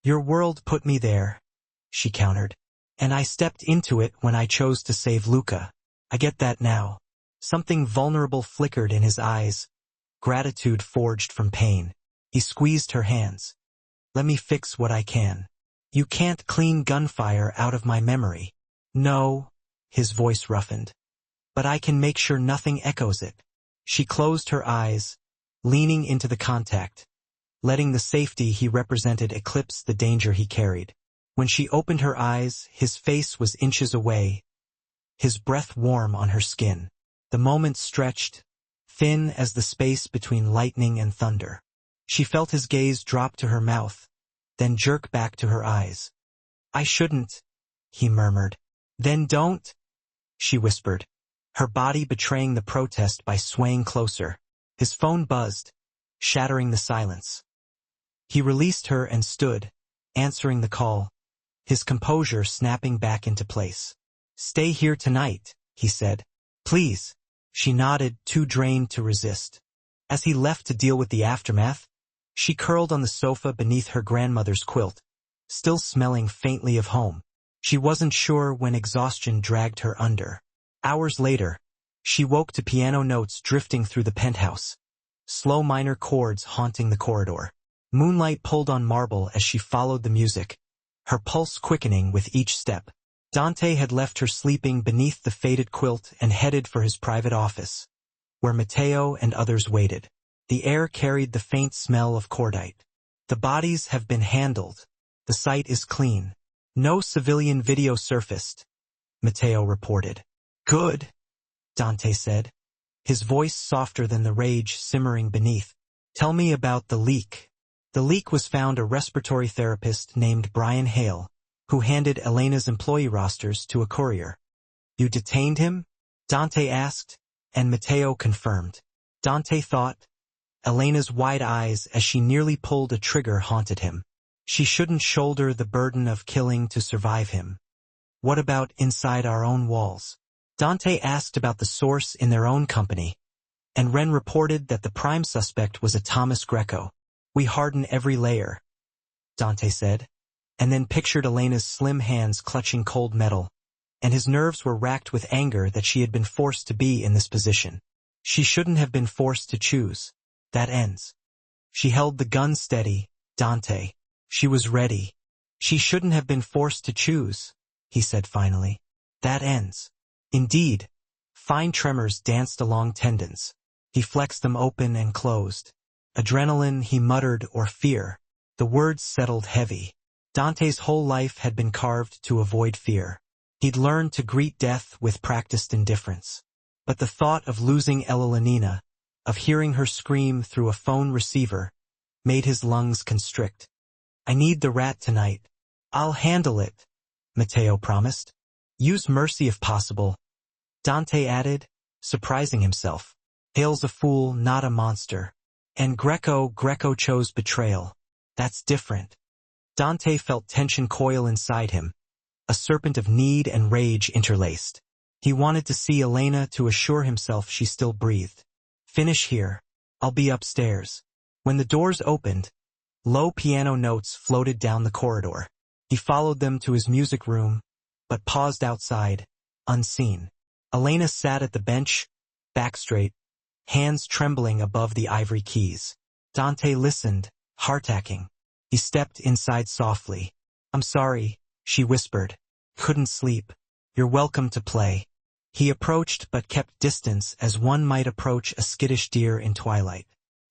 "Your world put me there," she countered. "And I stepped into it when I chose to save Luca. I get that now." Something vulnerable flickered in his eyes, gratitude forged from pain. He squeezed her hands. "Let me fix what I can. You can't clean gunfire out of my memory." "No," his voice roughened. "But I can make sure nothing echoes it." She closed her eyes, leaning into the contact, letting the safety he represented eclipse the danger he carried. When she opened her eyes, his face was inches away, his breath warm on her skin. The moment stretched, thin as the space between lightning and thunder. She felt his gaze drop to her mouth, then jerk back to her eyes. "I shouldn't," he murmured. "Then don't," she whispered, her body betraying the protest by swaying closer. His phone buzzed, shattering the silence. He released her and stood, answering the call, his composure snapping back into place. "Stay here tonight," he said. "Please." She nodded, too drained to resist. As he left to deal with the aftermath, she curled on the sofa beneath her grandmother's quilt, still smelling faintly of home. She wasn't sure when exhaustion dragged her under. Hours later, she woke to piano notes drifting through the penthouse, slow minor chords haunting the corridor. Moonlight pulled on marble as she followed the music, her pulse quickening with each step. Dante had left her sleeping beneath the faded quilt and headed for his private office, where Mateo and others waited. The air carried the faint smell of cordite. "The bodies have been handled. The site is clean. No civilian video surfaced," Mateo reported. "Good," Dante said, his voice softer than the rage simmering beneath. "Tell me about the leak." The leak was found a respiratory therapist named Brian Hale, who handed Elena's employee rosters to a courier. "You detained him?" Dante asked, and Mateo confirmed. Dante thought. Elena's wide eyes as she nearly pulled a trigger haunted him. She shouldn't shoulder the burden of killing to survive him. "What about inside our own walls?" Dante asked about the source in their own company, and Wren reported that the prime suspect was a Thomas Greco. "We harden every layer," Dante said, and then pictured Elena's slim hands clutching cold metal, and his nerves were racked with anger that she had been forced to be in this position. She shouldn't have been forced to choose. That ends. She held the gun steady, Dante. She was ready. She shouldn't have been forced to choose, he said finally. That ends. Indeed. Fine tremors danced along tendons. He flexed them open and closed. Adrenaline, he muttered, or fear. The words settled heavy. Dante's whole life had been carved to avoid fear. He'd learned to greet death with practiced indifference. But the thought of losing Elenina, of hearing her scream through a phone receiver, made his lungs constrict. I need the rat tonight. I'll handle it, Matteo promised. Use mercy if possible, Dante added, surprising himself. Hale's a fool, not a monster. And Greco chose betrayal. That's different. Dante felt tension coil inside him, a serpent of need and rage interlaced. He wanted to see Elena to assure himself she still breathed. Finish here. I'll be upstairs. When the doors opened, low piano notes floated down the corridor. He followed them to his music room, but paused outside, unseen. Elena sat at the bench, back straight, hands trembling above the ivory keys. Dante listened, heart-hacking. He stepped inside softly. I'm sorry, she whispered. Couldn't sleep. You're welcome to play. He approached but kept distance as one might approach a skittish deer in twilight.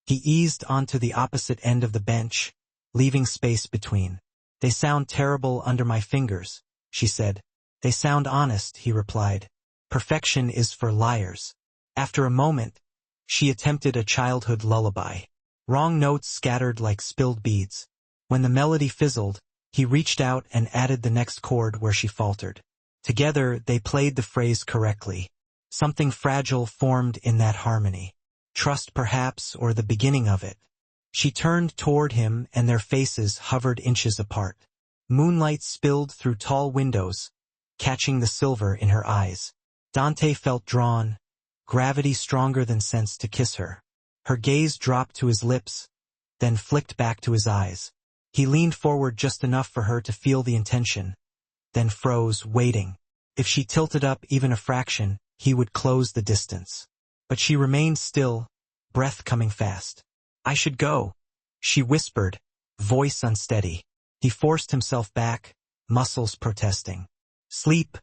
He eased onto the opposite end of the bench, leaving space between. They sound terrible under my fingers, she said. They sound honest, he replied. Perfection is for liars. After a moment, she attempted a childhood lullaby. Wrong notes scattered like spilled beads. When the melody fizzled, he reached out and added the next chord where she faltered. Together, they played the phrase correctly. Something fragile formed in that harmony. Trust perhaps, or the beginning of it. She turned toward him and their faces hovered inches apart. Moonlight spilled through tall windows, catching the silver in her eyes. Dante felt drawn, gravity stronger than sense to kiss her. Her gaze dropped to his lips, then flicked back to his eyes. He leaned forward just enough for her to feel the intention, then froze, waiting. If she tilted up even a fraction, he would close the distance. But she remained still, breath coming fast. I should go, she whispered, voice unsteady. He forced himself back, muscles protesting. Sleep,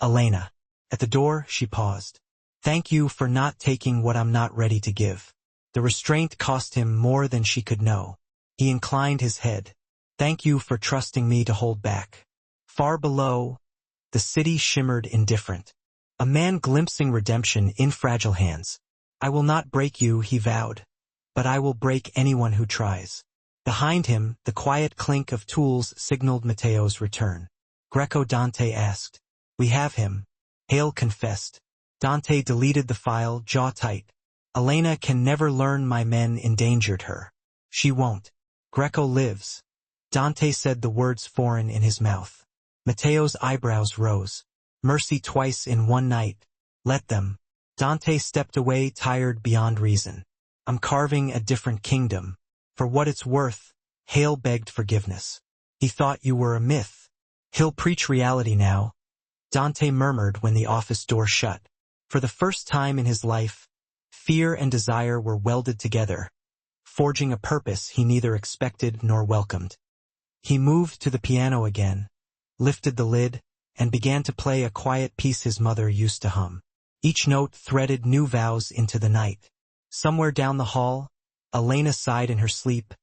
Elena. At the door, she paused. Thank you for not taking what I'm not ready to give. The restraint cost him more than she could know. He inclined his head. Thank you for trusting me to hold back. Far below, the city shimmered indifferent. A man glimpsing redemption in fragile hands. I will not break you, he vowed, but I will break anyone who tries. Behind him, the quiet clink of tools signaled Matteo's return. Greco Dante asked. We have him. Hale confessed. Dante deleted the file, jaw tight. Elena can never learn my men endangered her. She won't. Greco lives. Dante said the words foreign in his mouth. Matteo's eyebrows rose. Mercy twice in one night. Let them. Dante stepped away, tired beyond reason. I'm carving a different kingdom. For what it's worth, Hale begged forgiveness. He thought you were a myth. He'll preach reality now, Dante murmured when the office door shut. For the first time in his life, fear and desire were welded together, forging a purpose he neither expected nor welcomed. He moved to the piano again, lifted the lid, and began to play a quiet piece his mother used to hum. Each note threaded new vows into the night. Somewhere down the hall, Elena sighed in her sleep,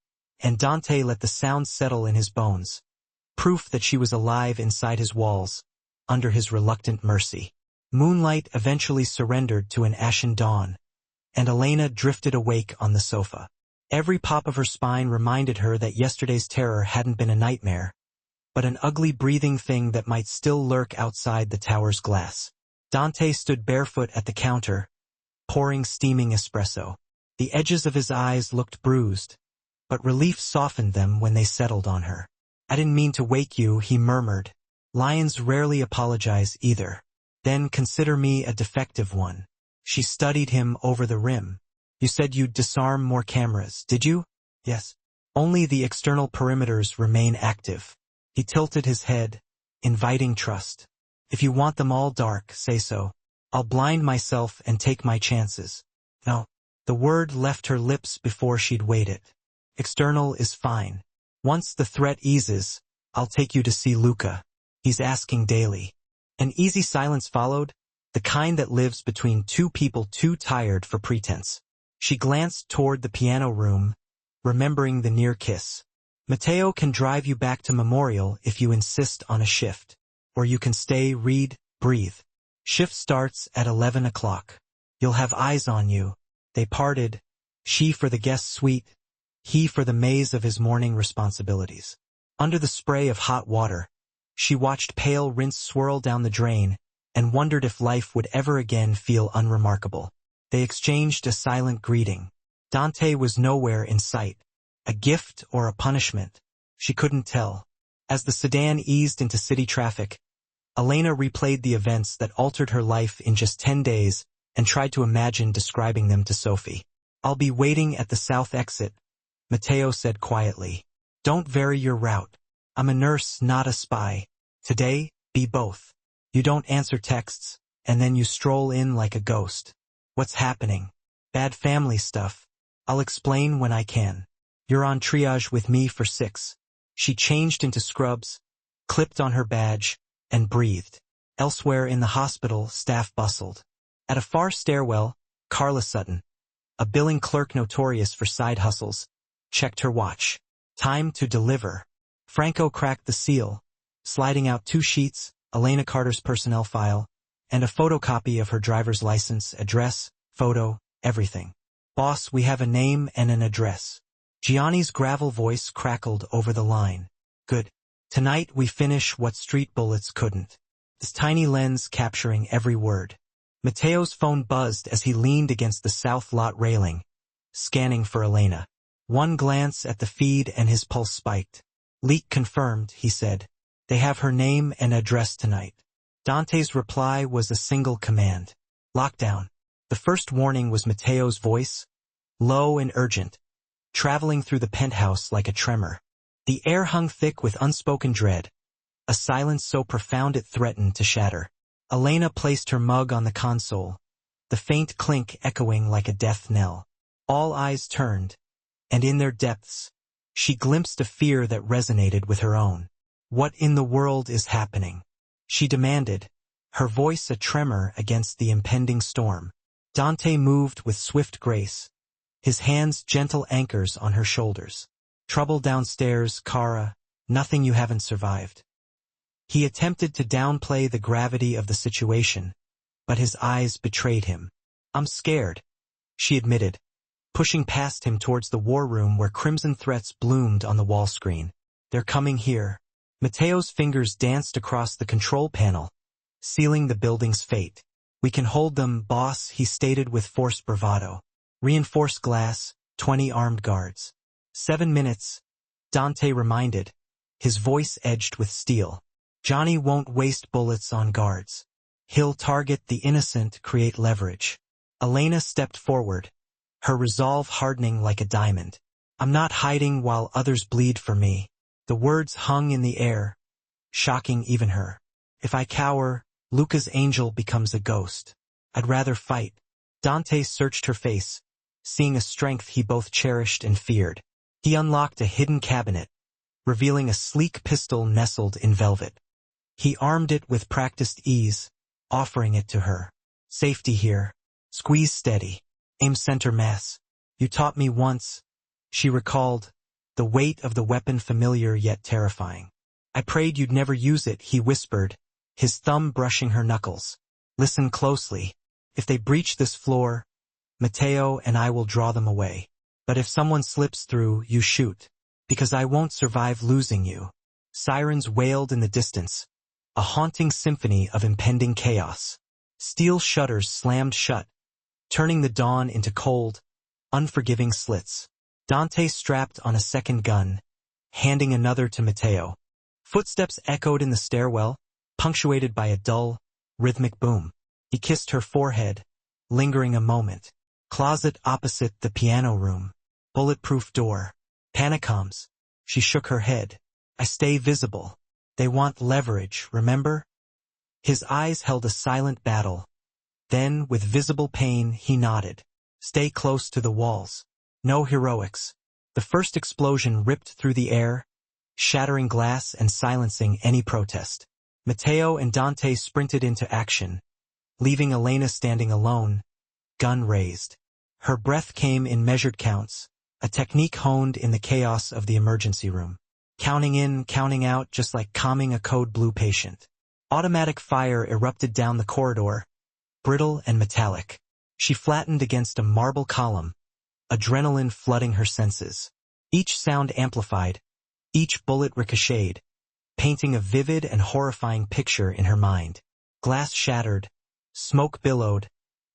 and Dante let the sound settle in his bones, proof that she was alive inside his walls, under his reluctant mercy. Moonlight eventually surrendered to an ashen dawn, and Elena drifted awake on the sofa. Every pop of her spine reminded her that yesterday's terror hadn't been a nightmare, but an ugly breathing thing that might still lurk outside the tower's glass. Dante stood barefoot at the counter, pouring steaming espresso. The edges of his eyes looked bruised, but relief softened them when they settled on her. I didn't mean to wake you, he murmured. Lions rarely apologize either. Then consider me a defective one. She studied him over the rim. You said you'd disarm more cameras, did you? Yes. Only the external perimeters remain active. He tilted his head, inviting trust. If you want them all dark, say so. I'll blind myself and take my chances. No. The word left her lips before she'd weighed it. External is fine. Once the threat eases, I'll take you to see Luca. He's asking daily. An easy silence followed, the kind that lives between two people too tired for pretense. She glanced toward the piano room, remembering the near kiss. Matteo can drive you back to Memorial if you insist on a shift. Or you can stay, read, breathe. Shift starts at 11 o'clock. You'll have eyes on you. They parted, she for the guest suite, he for the maze of his morning responsibilities. Under the spray of hot water, she watched pale rinse swirl down the drain and wondered if life would ever again feel unremarkable. They exchanged a silent greeting. Dante was nowhere in sight. A gift or a punishment? She couldn't tell. As the sedan eased into city traffic, Elena replayed the events that altered her life in just 10 days and tried to imagine describing them to Sophie. I'll be waiting at the south exit, Matteo said quietly. Don't vary your route. I'm a nurse, not a spy. Today, be both. You don't answer texts, and then you stroll in like a ghost. What's happening? Bad family stuff. I'll explain when I can. You're on triage with me for 6. She changed into scrubs, clipped on her badge, and breathed. Elsewhere in the hospital, staff bustled. At a far stairwell, Carla Sutton, a billing clerk notorious for side hustles, checked her watch. Time to deliver. Franco cracked the seal, sliding out 2 sheets, Elena Carter's personnel file, and a photocopy of her driver's license, address, photo, everything. Boss, we have a name and an address. Gianni's gravel voice crackled over the line. Good. Tonight we finish what street bullets couldn't. This tiny lens capturing every word. Matteo's phone buzzed as he leaned against the south lot railing, scanning for Elena. One glance at the feed and his pulse spiked. Leak confirmed, he said. They have her name and address tonight. Dante's reply was a single command. Lockdown. The first warning was Matteo's voice, low and urgent, traveling through the penthouse like a tremor. The air hung thick with unspoken dread, a silence so profound it threatened to shatter. Elena placed her mug on the console, the faint clink echoing like a death knell. All eyes turned, and in their depths, she glimpsed a fear that resonated with her own. What in the world is happening? She demanded, her voice a tremor against the impending storm. Dante moved with swift grace, his hands gentle anchors on her shoulders. Trouble downstairs, Cara, nothing you haven't survived. He attempted to downplay the gravity of the situation, but his eyes betrayed him. I'm scared, she admitted, pushing past him towards the war room where crimson threats bloomed on the wall screen. They're coming here. Matteo's fingers danced across the control panel, sealing the building's fate. We can hold them, boss, he stated with forced bravado. Reinforced glass, 20 armed guards. 7 minutes, Dante reminded, his voice edged with steel. Johnny won't waste bullets on guards. He'll target the innocent, create leverage. Elena stepped forward, her resolve hardening like a diamond. I'm not hiding while others bleed for me. The words hung in the air, shocking even her. If I cower, Luca's angel becomes a ghost. I'd rather fight. Dante searched her face, seeing a strength he both cherished and feared. He unlocked a hidden cabinet, revealing a sleek pistol nestled in velvet. He armed it with practiced ease, offering it to her. Safety here. Squeeze steady. Aim center mass. You taught me once, she recalled, the weight of the weapon familiar yet terrifying. I prayed you'd never use it, he whispered, his thumb brushing her knuckles. Listen closely. If they breach this floor, Matteo and I will draw them away. But if someone slips through, you shoot. Because I won't survive losing you. Sirens wailed in the distance, a haunting symphony of impending chaos. Steel shutters slammed shut, turning the dawn into cold, unforgiving slits. Dante strapped on a second gun, handing another to Matteo. Footsteps echoed in the stairwell, punctuated by a dull, rhythmic boom. He kissed her forehead, lingering a moment. Closet opposite the piano room. Bulletproof door. Panicoms. She shook her head. I stay visible. They want leverage, remember? His eyes held a silent battle. Then, with visible pain, he nodded. Stay close to the walls. No heroics. The first explosion ripped through the air, shattering glass and silencing any protest. Matteo and Dante sprinted into action, leaving Elena standing alone, gun raised. Her breath came in measured counts, a technique honed in the chaos of the emergency room. Counting in, counting out, just like calming a code blue patient. Automatic fire erupted down the corridor, brittle and metallic. She flattened against a marble column, adrenaline flooding her senses. Each sound amplified, each bullet ricocheted, painting a vivid and horrifying picture in her mind. Glass shattered, smoke billowed,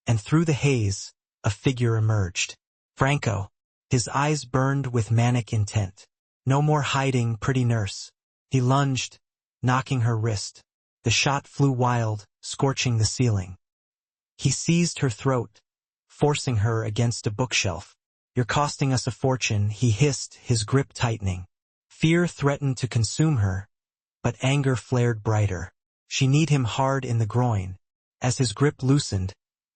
and through the haze, a figure emerged. Franco. His eyes burned with manic intent. No more hiding, pretty nurse. He lunged, knocking her wrist. The shot flew wild, scorching the ceiling. He seized her throat, forcing her against a bookshelf. You're costing us a fortune, he hissed, his grip tightening. Fear threatened to consume her, but anger flared brighter. She kneed him hard in the groin. As his grip loosened,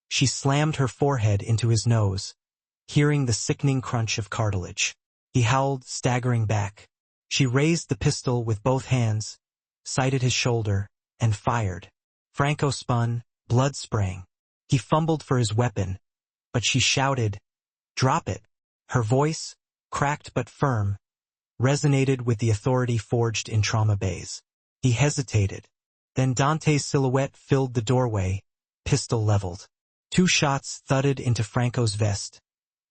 she slammed her forehead into his nose, hearing the sickening crunch of cartilage. He howled, staggering back. She raised the pistol with both hands, sighted his shoulder, and fired. Franco spun, blood spraying. He fumbled for his weapon, but she shouted, "Drop it!" Her voice, cracked but firm, resonated with the authority forged in trauma bays. He hesitated. Then Dante's silhouette filled the doorway, pistol leveled. 2 shots thudded into Franco's vest,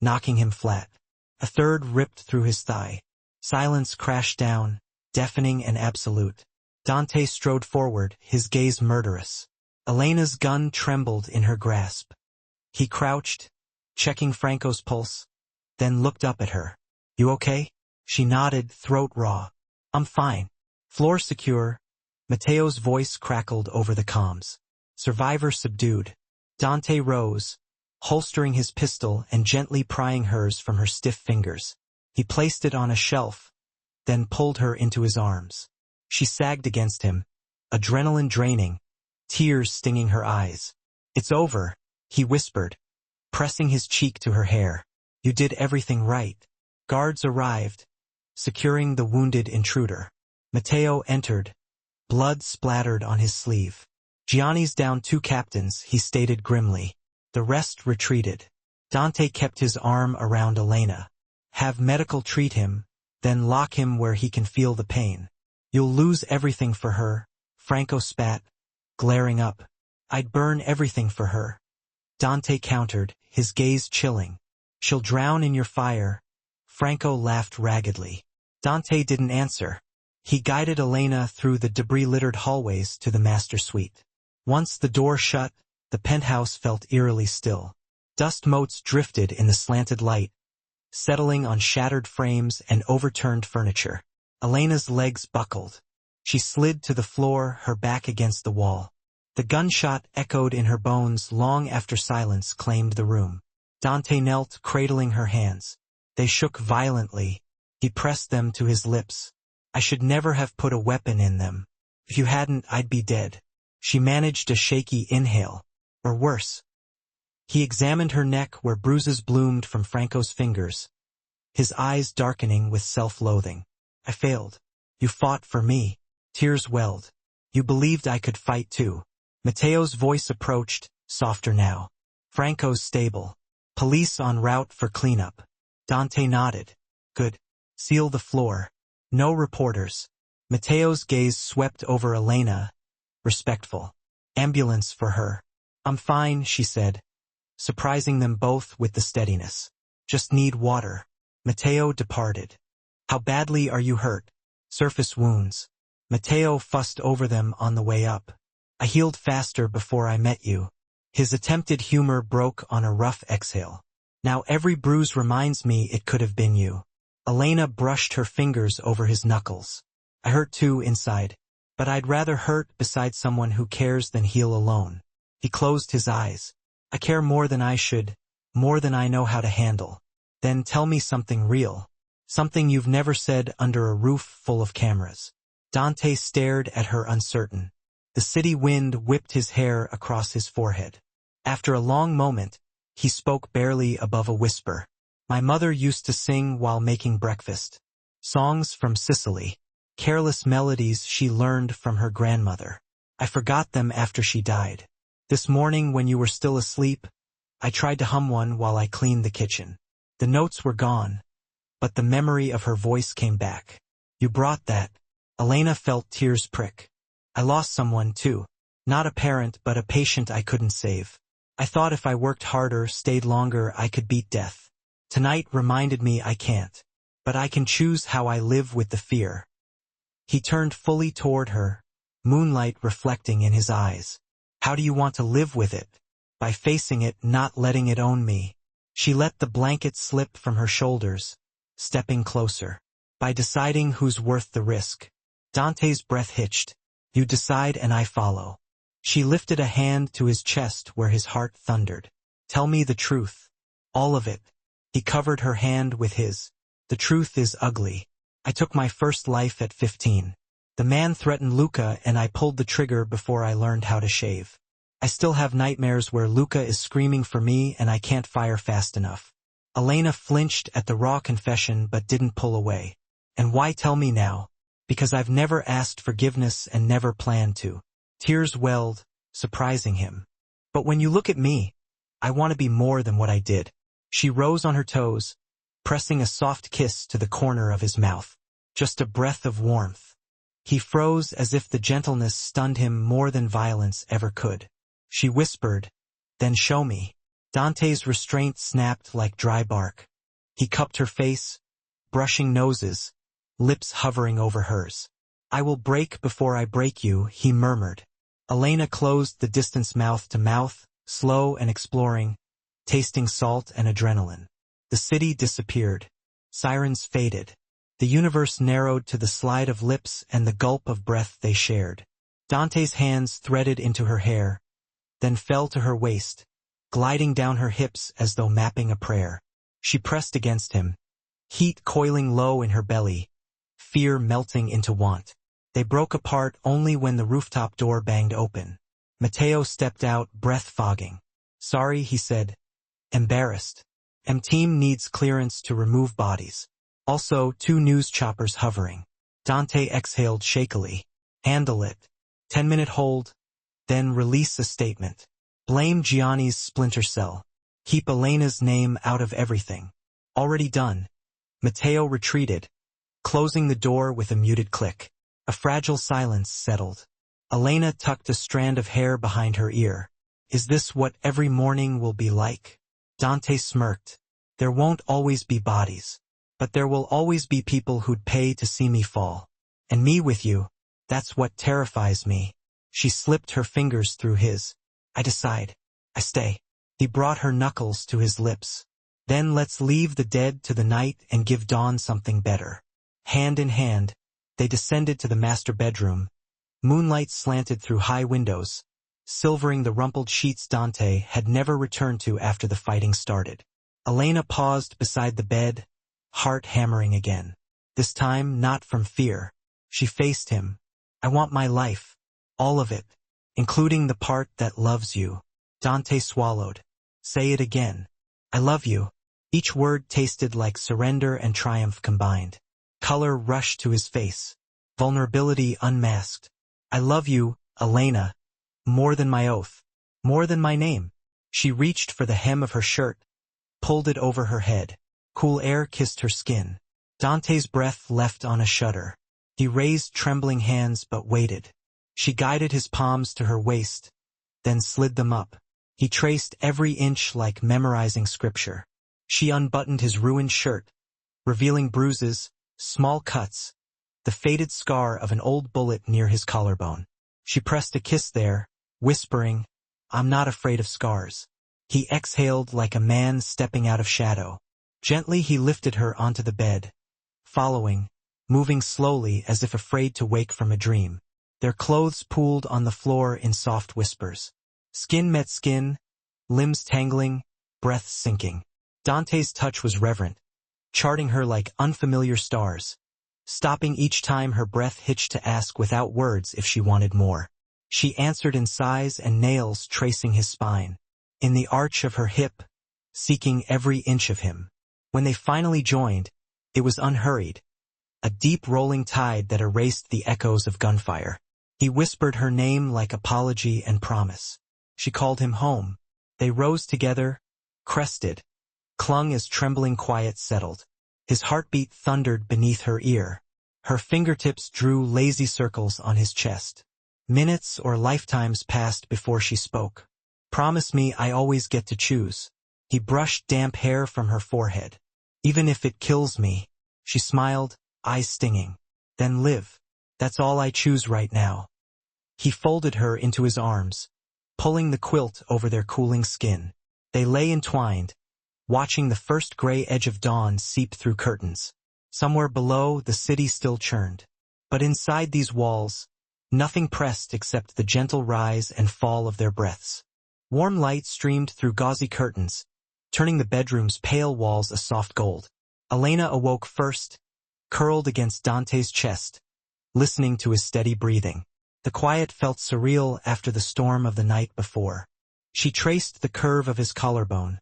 knocking him flat. A third ripped through his thigh. Silence crashed down, deafening and absolute. Dante strode forward, his gaze murderous. Elena's gun trembled in her grasp. He crouched, checking Franco's pulse, then looked up at her. You okay? She nodded, throat raw. I'm fine. Floor secure. Matteo's voice crackled over the comms. Survivor subdued. Dante rose, holstering his pistol and gently prying hers from her stiff fingers. He placed it on a shelf, then pulled her into his arms. She sagged against him, adrenaline draining, tears stinging her eyes. It's over, he whispered, pressing his cheek to her hair. You did everything right. Guards arrived, securing the wounded intruder. Matteo entered, blood splattered on his sleeve. Gianni's down 2 captains, he stated grimly. The rest retreated. Dante kept his arm around Elena. Have medical treat him, then lock him where he can feel the pain. You'll lose everything for her, Franco spat, glaring up. I'd burn everything for her. Dante countered, his gaze chilling. She'll drown in your fire. Franco laughed raggedly. Dante didn't answer. He guided Elena through the debris-littered hallways to the master suite. Once the door shut, the penthouse felt eerily still. Dust motes drifted in the slanted light, settling on shattered frames and overturned furniture. Elena's legs buckled. She slid to the floor, her back against the wall. The gunshot echoed in her bones long after silence claimed the room. Dante knelt, cradling her hands. They shook violently. He pressed them to his lips. I should never have put a weapon in them. If you hadn't, I'd be dead. She managed a shaky inhale. Or worse. He examined her neck where bruises bloomed from Franco's fingers, his eyes darkening with self-loathing. I failed. You fought for me. Tears welled. You believed I could fight too. Matteo's voice approached, softer now. Franco's stable. Police en route for cleanup. Dante nodded. Good. Seal the floor. No reporters. Matteo's gaze swept over Elena, respectful. Ambulance for her. I'm fine, she said, surprising them both with the steadiness. Just need water. Matteo departed. How badly are you hurt? Surface wounds. Matteo fussed over them on the way up. I healed faster before I met you. His attempted humor broke on a rough exhale. Now every bruise reminds me it could have been you. Elena brushed her fingers over his knuckles. I hurt too inside, but I'd rather hurt beside someone who cares than heal alone. He closed his eyes. I care more than I should, more than I know how to handle. Then tell me something real. Something you've never said under a roof full of cameras. Dante stared at her uncertain. The city wind whipped his hair across his forehead. After a long moment, he spoke barely above a whisper. My mother used to sing while making breakfast. Songs from Sicily. Careless melodies she learned from her grandmother. I forgot them after she died. This morning when you were still asleep, I tried to hum one while I cleaned the kitchen. The notes were gone, but the memory of her voice came back. You brought that. Elena felt tears prick. I lost someone too. Not a parent, but a patient I couldn't save. I thought if I worked harder, stayed longer, I could beat death. Tonight reminded me I can't. But I can choose how I live with the fear. He turned fully toward her, moonlight reflecting in his eyes. How do you want to live with it? By facing it, not letting it own me. She let the blanket slip from her shoulders, stepping closer. By deciding who's worth the risk. Dante's breath hitched. You decide and I follow. She lifted a hand to his chest where his heart thundered. Tell me the truth. All of it. He covered her hand with his. The truth is ugly. I took my first life at 15. The man threatened Luca and I pulled the trigger before I learned how to shave. I still have nightmares where Luca is screaming for me and I can't fire fast enough. Elena flinched at the raw confession but didn't pull away. And why tell me now? Because I've never asked forgiveness and never planned to. Tears welled, surprising him. But when you look at me, I want to be more than what I did. She rose on her toes, pressing a soft kiss to the corner of his mouth. Just a breath of warmth. He froze as if the gentleness stunned him more than violence ever could. She whispered, then show me. Dante's restraint snapped like dry bark. He cupped her face, brushing noses, lips hovering over hers. I will break before I break you, he murmured. Elena closed the distance mouth to mouth, slow and exploring, tasting salt and adrenaline. The city disappeared. Sirens faded. The universe narrowed to the slide of lips and the gulp of breath they shared. Dante's hands threaded into her hair, then fell to her waist, gliding down her hips as though mapping a prayer. She pressed against him, heat coiling low in her belly, fear melting into want. They broke apart only when the rooftop door banged open. Matteo stepped out, breath fogging. Sorry, he said. Embarrassed. Team needs clearance to remove bodies. Also, 2 news choppers hovering. Dante exhaled shakily. Handle it. 10-minute hold. Then release a statement. Blame Gianni's splinter cell. Keep Elena's name out of everything. Already done. Matteo retreated, closing the door with a muted click. A fragile silence settled. Elena tucked a strand of hair behind her ear. Is this what every morning will be like? Dante smirked. There won't always be bodies. But there will always be people who'd pay to see me fall. And me with you. That's what terrifies me. She slipped her fingers through his. I decide. I stay. He brought her knuckles to his lips. Then let's leave the dead to the night and give dawn something better. Hand in hand, they descended to the master bedroom. Moonlight slanted through high windows, silvering the rumpled sheets Dante had never returned to after the fighting started. Elena paused beside the bed, heart hammering again. This time, not from fear. She faced him. I want my life. All of it. Including the part that loves you. Dante swallowed. Say it again. I love you. Each word tasted like surrender and triumph combined. Color rushed to his face. Vulnerability unmasked. I love you, Elena. More than my oath. More than my name. She reached for the hem of her shirt, pulled it over her head. Cool air kissed her skin. Dante's breath left on a shudder. He raised trembling hands but waited. She guided his palms to her waist, then slid them up. He traced every inch like memorizing scripture. She unbuttoned his ruined shirt, revealing bruises, small cuts, the faded scar of an old bullet near his collarbone. She pressed a kiss there, whispering, I'm not afraid of scars. He exhaled like a man stepping out of shadow. Gently he lifted her onto the bed, following, moving slowly as if afraid to wake from a dream. Their clothes pooled on the floor in soft whispers. Skin met skin, limbs tangling, breath sinking. Dante's touch was reverent, charting her like unfamiliar stars. stopping each time her breath hitched to ask without words if she wanted more. She answered in sighs and nails tracing his spine, in the arch of her hip, seeking every inch of him. When they finally joined, it was unhurried, a deep rolling tide that erased the echoes of gunfire. He whispered her name like apology and promise. She called him home. They rose together, crested, clung as trembling quiet settled. His heartbeat thundered beneath her ear. Her fingertips drew lazy circles on his chest. Minutes or lifetimes passed before she spoke. Promise me I always get to choose. He brushed damp hair from her forehead. Even if it kills me, she smiled, eyes stinging. Then live. That's all I choose right now. He folded her into his arms, pulling the quilt over their cooling skin. They lay entwined, watching the first gray edge of dawn seep through curtains. Somewhere below, the city still churned. But inside these walls, nothing pressed except the gentle rise and fall of their breaths. Warm light streamed through gauzy curtains, turning the bedroom's pale walls a soft gold. Elena awoke first, curled against Dante's chest, listening to his steady breathing. The quiet felt surreal after the storm of the night before. She traced the curve of his collarbone,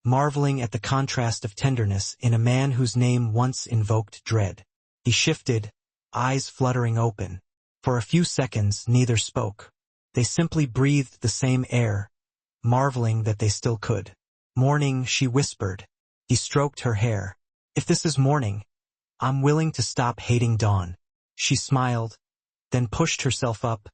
marveling at the contrast of tenderness in a man whose name once invoked dread. He shifted, eyes fluttering open. For a few seconds, neither spoke. They simply breathed the same air, marveling that they still could. Morning, she whispered. He stroked her hair. If this is morning, I'm willing to stop hating dawn. She smiled, then pushed herself up,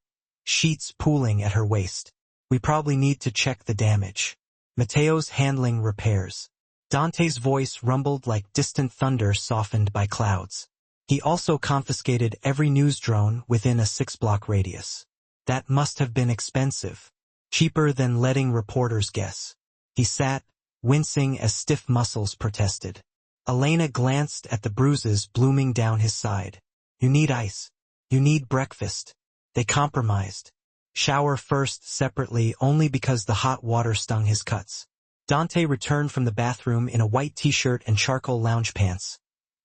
sheets pooling at her waist. We probably need to check the damage. Matteo's handling repairs. Dante's voice rumbled like distant thunder softened by clouds. He also confiscated every news drone within a 6-block radius. That must have been expensive. Cheaper than letting reporters guess. He sat, wincing as stiff muscles protested. Elena glanced at the bruises blooming down his side. You need ice. You need breakfast. They compromised. Shower first separately only because the hot water stung his cuts. Dante returned from the bathroom in a white t-shirt and charcoal lounge pants,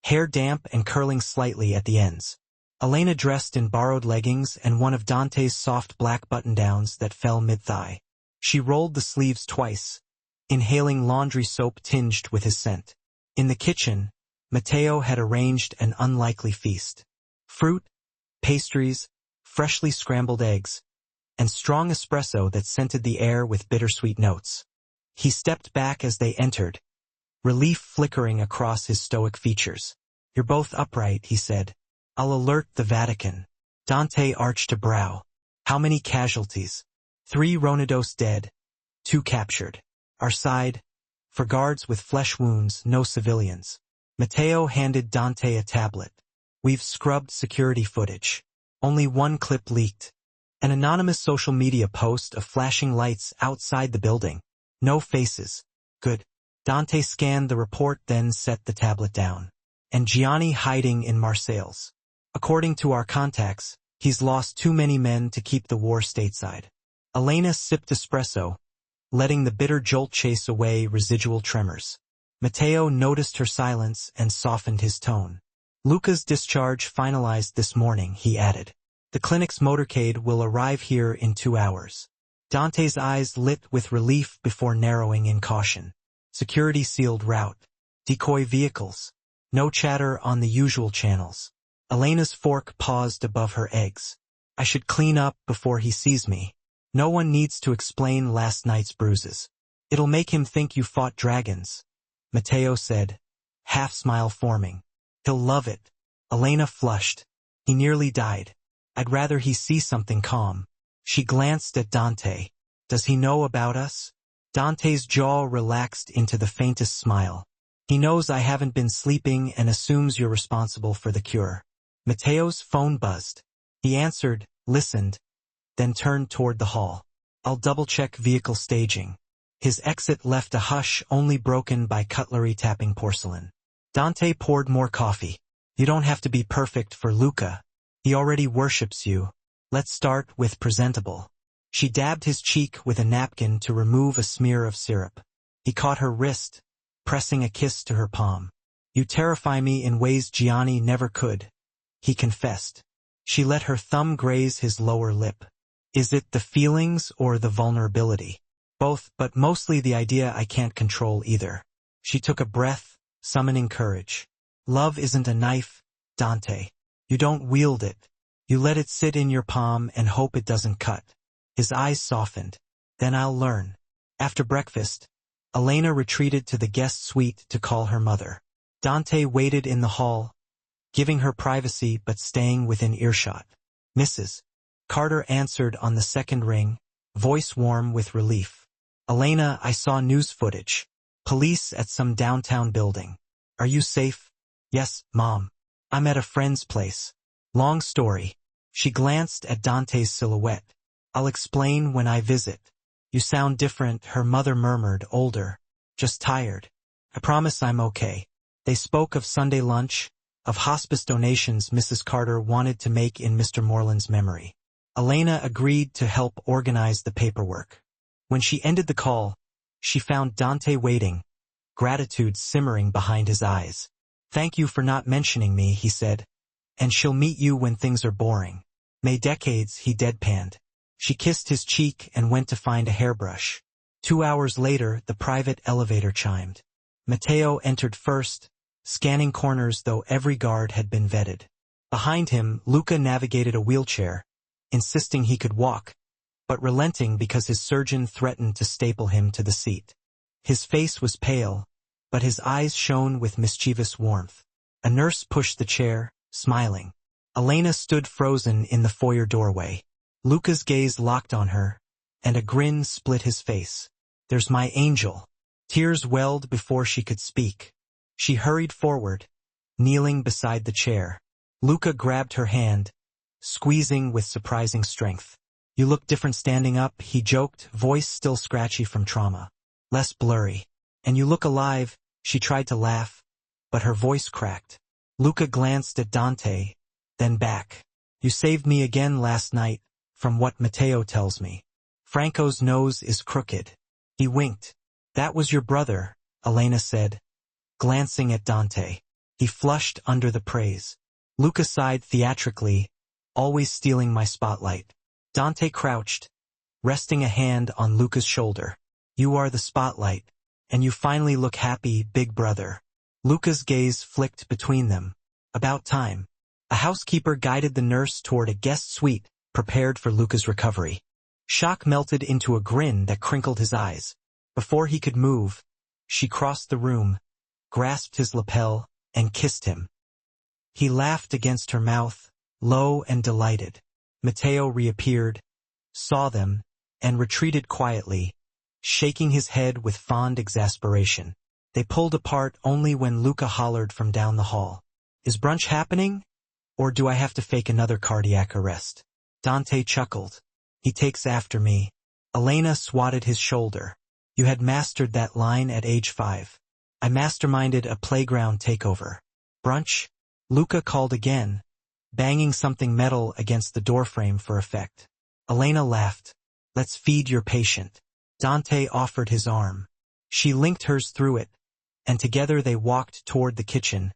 hair damp and curling slightly at the ends. Elena dressed in borrowed leggings and one of Dante's soft black button-downs that fell mid-thigh. She rolled the sleeves twice, inhaling laundry soap tinged with his scent. In the kitchen, Matteo had arranged an unlikely feast. Fruit, pastries, freshly scrambled eggs, and strong espresso that scented the air with bittersweet notes. He stepped back as they entered, relief flickering across his stoic features. You're both upright, he said. I'll alert the Vatican. Dante arched a brow. How many casualties? 3 Ronados dead, 2 captured. Our side, for guards with flesh wounds, no civilians. Matteo handed Dante a tablet. We've scrubbed security footage. Only one clip leaked. An anonymous social media post of flashing lights outside the building. No faces. Good. Dante scanned the report, then set the tablet down. And Gianni hiding in Marseilles. According to our contacts, he's lost too many men to keep the war stateside. Elena sipped espresso, letting the bitter jolt chase away residual tremors. Matteo noticed her silence and softened his tone. Luca's discharge finalized this morning, he added. The clinic's motorcade will arrive here in 2 hours. Dante's eyes lit with relief before narrowing in caution. Security sealed route. Decoy vehicles. No chatter on the usual channels. Elena's fork paused above her eggs. I should clean up before he sees me. No one needs to explain last night's bruises. It'll make him think you fought dragons, Matteo said, half-smile forming. He'll love it. Elena flushed. He nearly died. I'd rather he see something calm. She glanced at Dante. Does he know about us? Dante's jaw relaxed into the faintest smile. He knows I haven't been sleeping and assumes you're responsible for the cure. Matteo's phone buzzed. He answered, listened, then turned toward the hall. I'll double-check vehicle staging. His exit left a hush only broken by cutlery tapping porcelain. Dante poured more coffee. You don't have to be perfect for Luca. He already worships you. Let's start with presentable. She dabbed his cheek with a napkin to remove a smear of syrup. He caught her wrist, pressing a kiss to her palm. You terrify me in ways Gianni never could. he confessed. She let her thumb graze his lower lip. Is it the feelings or the vulnerability? Both, but mostly the idea I can't control either. She took a breath, summoning courage. Love isn't a knife, Dante. You don't wield it. You let it sit in your palm and hope it doesn't cut. His eyes softened. Then I'll learn. After breakfast, Elena retreated to the guest suite to call her mother. Dante waited in the hall, giving her privacy but staying within earshot. Mrs. Carter answered on the second ring, voice warm with relief. Elena, I saw news footage. Police at some downtown building. Are you safe? Yes, Mom. I'm at a friend's place. Long story. She glanced at Dante's silhouette. I'll explain when I visit. You sound different, her mother murmured, older. Just tired. I promise I'm okay. They spoke of Sunday lunch, of hospice donations Mrs. Carter wanted to make in Mr. Moreland's memory. Elena agreed to help organize the paperwork. When she ended the call, she found Dante waiting, gratitude simmering behind his eyes. Thank you for not mentioning me, he said. And she'll meet you when things are boring. May decades, he deadpanned. She kissed his cheek and went to find a hairbrush. 2 hours later, the private elevator chimed. Matteo entered first, scanning corners though every guard had been vetted. Behind him, Luca navigated a wheelchair, insisting he could walk, but relenting because his surgeon threatened to staple him to the seat. His face was pale, but his eyes shone with mischievous warmth. A nurse pushed the chair, smiling. Elena stood frozen in the foyer doorway. Luca's gaze locked on her, and a grin split his face. There's my angel. Tears welled before she could speak. She hurried forward, kneeling beside the chair. Luca grabbed her hand, squeezing with surprising strength. You look different standing up, he joked, voice still scratchy from trauma. Less blurry. And you look alive, she tried to laugh, but her voice cracked. Luca glanced at Dante, then back. You saved me again last night, from what Matteo tells me. Franco's nose is crooked. He winked. That was your brother, Elena said, glancing at Dante. He flushed under the praise. Luca sighed theatrically, always stealing my spotlight. Dante crouched, resting a hand on Luca's shoulder. You are the spotlight, and you finally look happy, big brother. Luca's gaze flicked between them. About time. A housekeeper guided the nurse toward a guest suite, prepared for Luca's recovery. Shock melted into a grin that crinkled his eyes. Before he could move, she crossed the room, grasped his lapel, and kissed him. He laughed against her mouth, low and delighted. Matteo reappeared, saw them, and retreated quietly, shaking his head with fond exasperation. They pulled apart only when Luca hollered from down the hall. Is brunch happening? Or do I have to fake another cardiac arrest? Dante chuckled. He takes after me. Elena swatted his shoulder. You had mastered that line at age 5. I masterminded a playground takeover. Brunch? Luca called again, banging something metal against the doorframe for effect. Elena laughed. Let's feed your patient. Dante offered his arm. She linked hers through it, and together they walked toward the kitchen,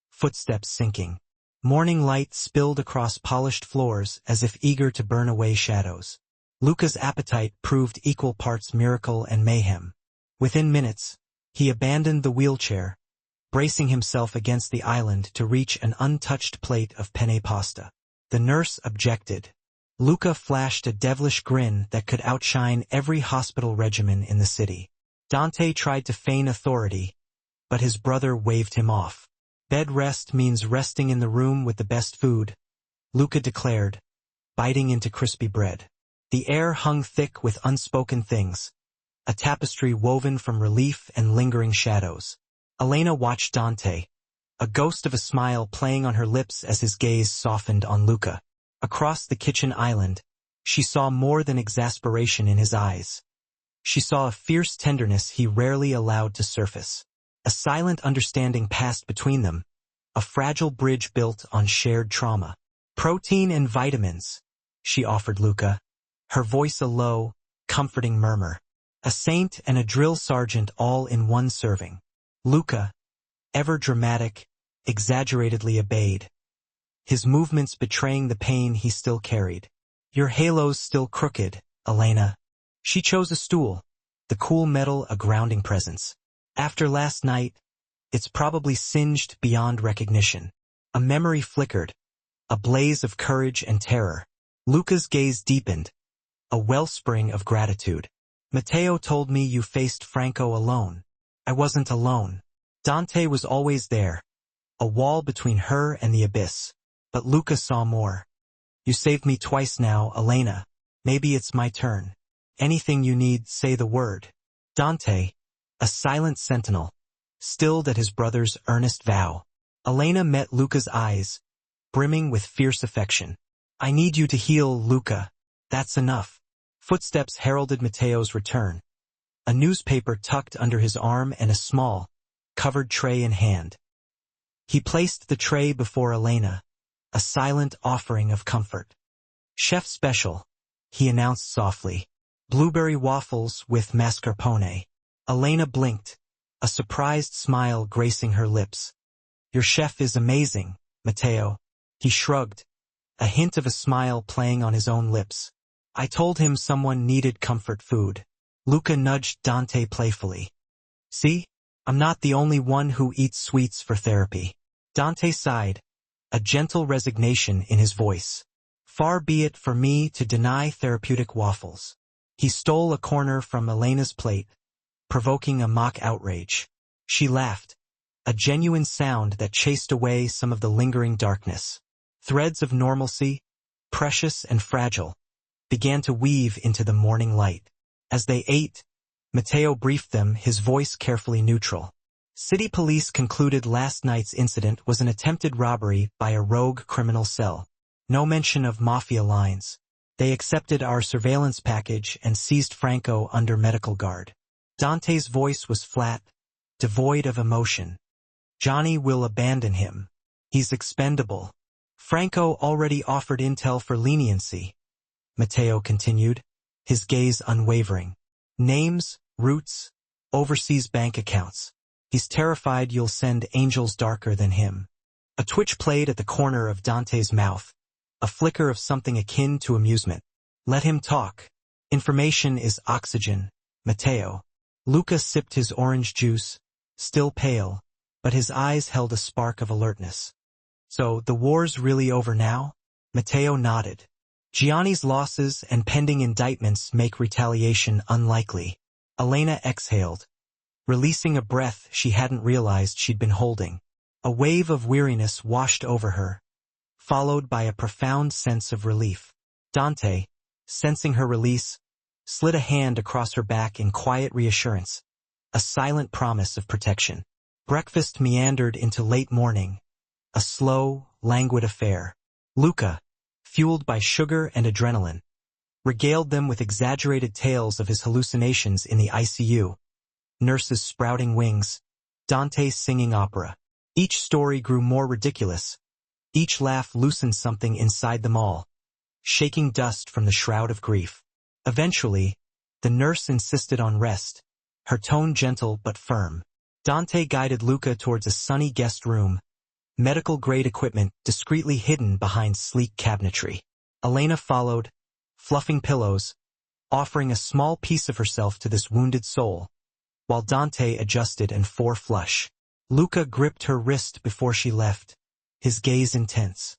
footsteps sinking. Morning light spilled across polished floors as if eager to burn away shadows. Luca's appetite proved equal parts miracle and mayhem. Within minutes, he abandoned the wheelchair, bracing himself against the island to reach an untouched plate of penne pasta. The nurse objected. Luca flashed a devilish grin that could outshine every hospital regimen in the city. Dante tried to feign authority, but his brother waved him off. Bed rest means resting in the room with the best food, Luca declared, biting into crispy bread. The air hung thick with unspoken things, a tapestry woven from relief and lingering shadows. Elena watched Dante, a ghost of a smile playing on her lips as his gaze softened on Luca. Across the kitchen island, she saw more than exasperation in his eyes. She saw a fierce tenderness he rarely allowed to surface. A silent understanding passed between them, a fragile bridge built on shared trauma. Protein and vitamins, she offered Luca, her voice a low, comforting murmur. A saint and a drill sergeant all in one serving. Luca, ever dramatic, exaggeratedly obeyed. his movements betraying the pain he still carried. Your halo's still crooked, Elena. She chose a stool, the cool metal a grounding presence. After last night, it's probably singed beyond recognition. A memory flickered, a blaze of courage and terror. Luca's gaze deepened, a wellspring of gratitude. Matteo told me you faced Franco alone. I wasn't alone. Dante was always there, a wall between her and the abyss. But Luca saw more. You saved me twice now, Elena. Maybe it's my turn. Anything you need, say the word. Dante, a silent sentinel, stilled at his brother's earnest vow. Elena met Luca's eyes, brimming with fierce affection. I need you to heal, Luca. That's enough. Footsteps heralded Matteo's return. A newspaper tucked under his arm and a small, covered tray in hand. He placed the tray before Elena, a silent offering of comfort. Chef special, he announced softly. Blueberry waffles with mascarpone. Elena blinked, a surprised smile gracing her lips. Your chef is amazing, Matteo. He shrugged, a hint of a smile playing on his own lips. I told him someone needed comfort food. Luca nudged Dante playfully. See? I'm not the only one who eats sweets for therapy. Dante sighed, a gentle resignation in his voice. Far be it for me to deny therapeutic waffles. He stole a corner from Elena's plate, provoking a mock outrage. She laughed, a genuine sound that chased away some of the lingering darkness. Threads of normalcy, precious and fragile, began to weave into the morning light. As they ate, Matteo briefed them, his voice carefully neutral. City police concluded last night's incident was an attempted robbery by a rogue criminal cell. No mention of Mafia lines. They accepted our surveillance package and seized Franco under medical guard. Dante's voice was flat, devoid of emotion. Johnny will abandon him. He's expendable. Franco already offered intel for leniency. Matteo continued, his gaze unwavering. Names, routes, overseas bank accounts. He's terrified you'll send angels darker than him. A twitch played at the corner of Dante's mouth, a flicker of something akin to amusement. Let him talk. Information is oxygen, Matteo. Luca sipped his orange juice, still pale, but his eyes held a spark of alertness. So, the war's really over now? Matteo nodded. Gianni's losses and pending indictments make retaliation unlikely. Elena exhaled, releasing a breath she hadn't realized she'd been holding. A wave of weariness washed over her, followed by a profound sense of relief. Dante, sensing her release, slid a hand across her back in quiet reassurance, a silent promise of protection. Breakfast meandered into late morning, a slow, languid affair. Luca, fueled by sugar and adrenaline, regaled them with exaggerated tales of his hallucinations in the ICU, nurses sprouting wings, Dante singing opera. Each story grew more ridiculous. Each laugh loosened something inside them all, shaking dust from the shroud of grief. Eventually, the nurse insisted on rest, her tone gentle but firm. Dante guided Luca towards a sunny guest room, medical-grade equipment discreetly hidden behind sleek cabinetry. Elena followed, fluffing pillows, offering a small piece of herself to this wounded soul, while Dante adjusted and flush. Luca gripped her wrist before she left, his gaze intense.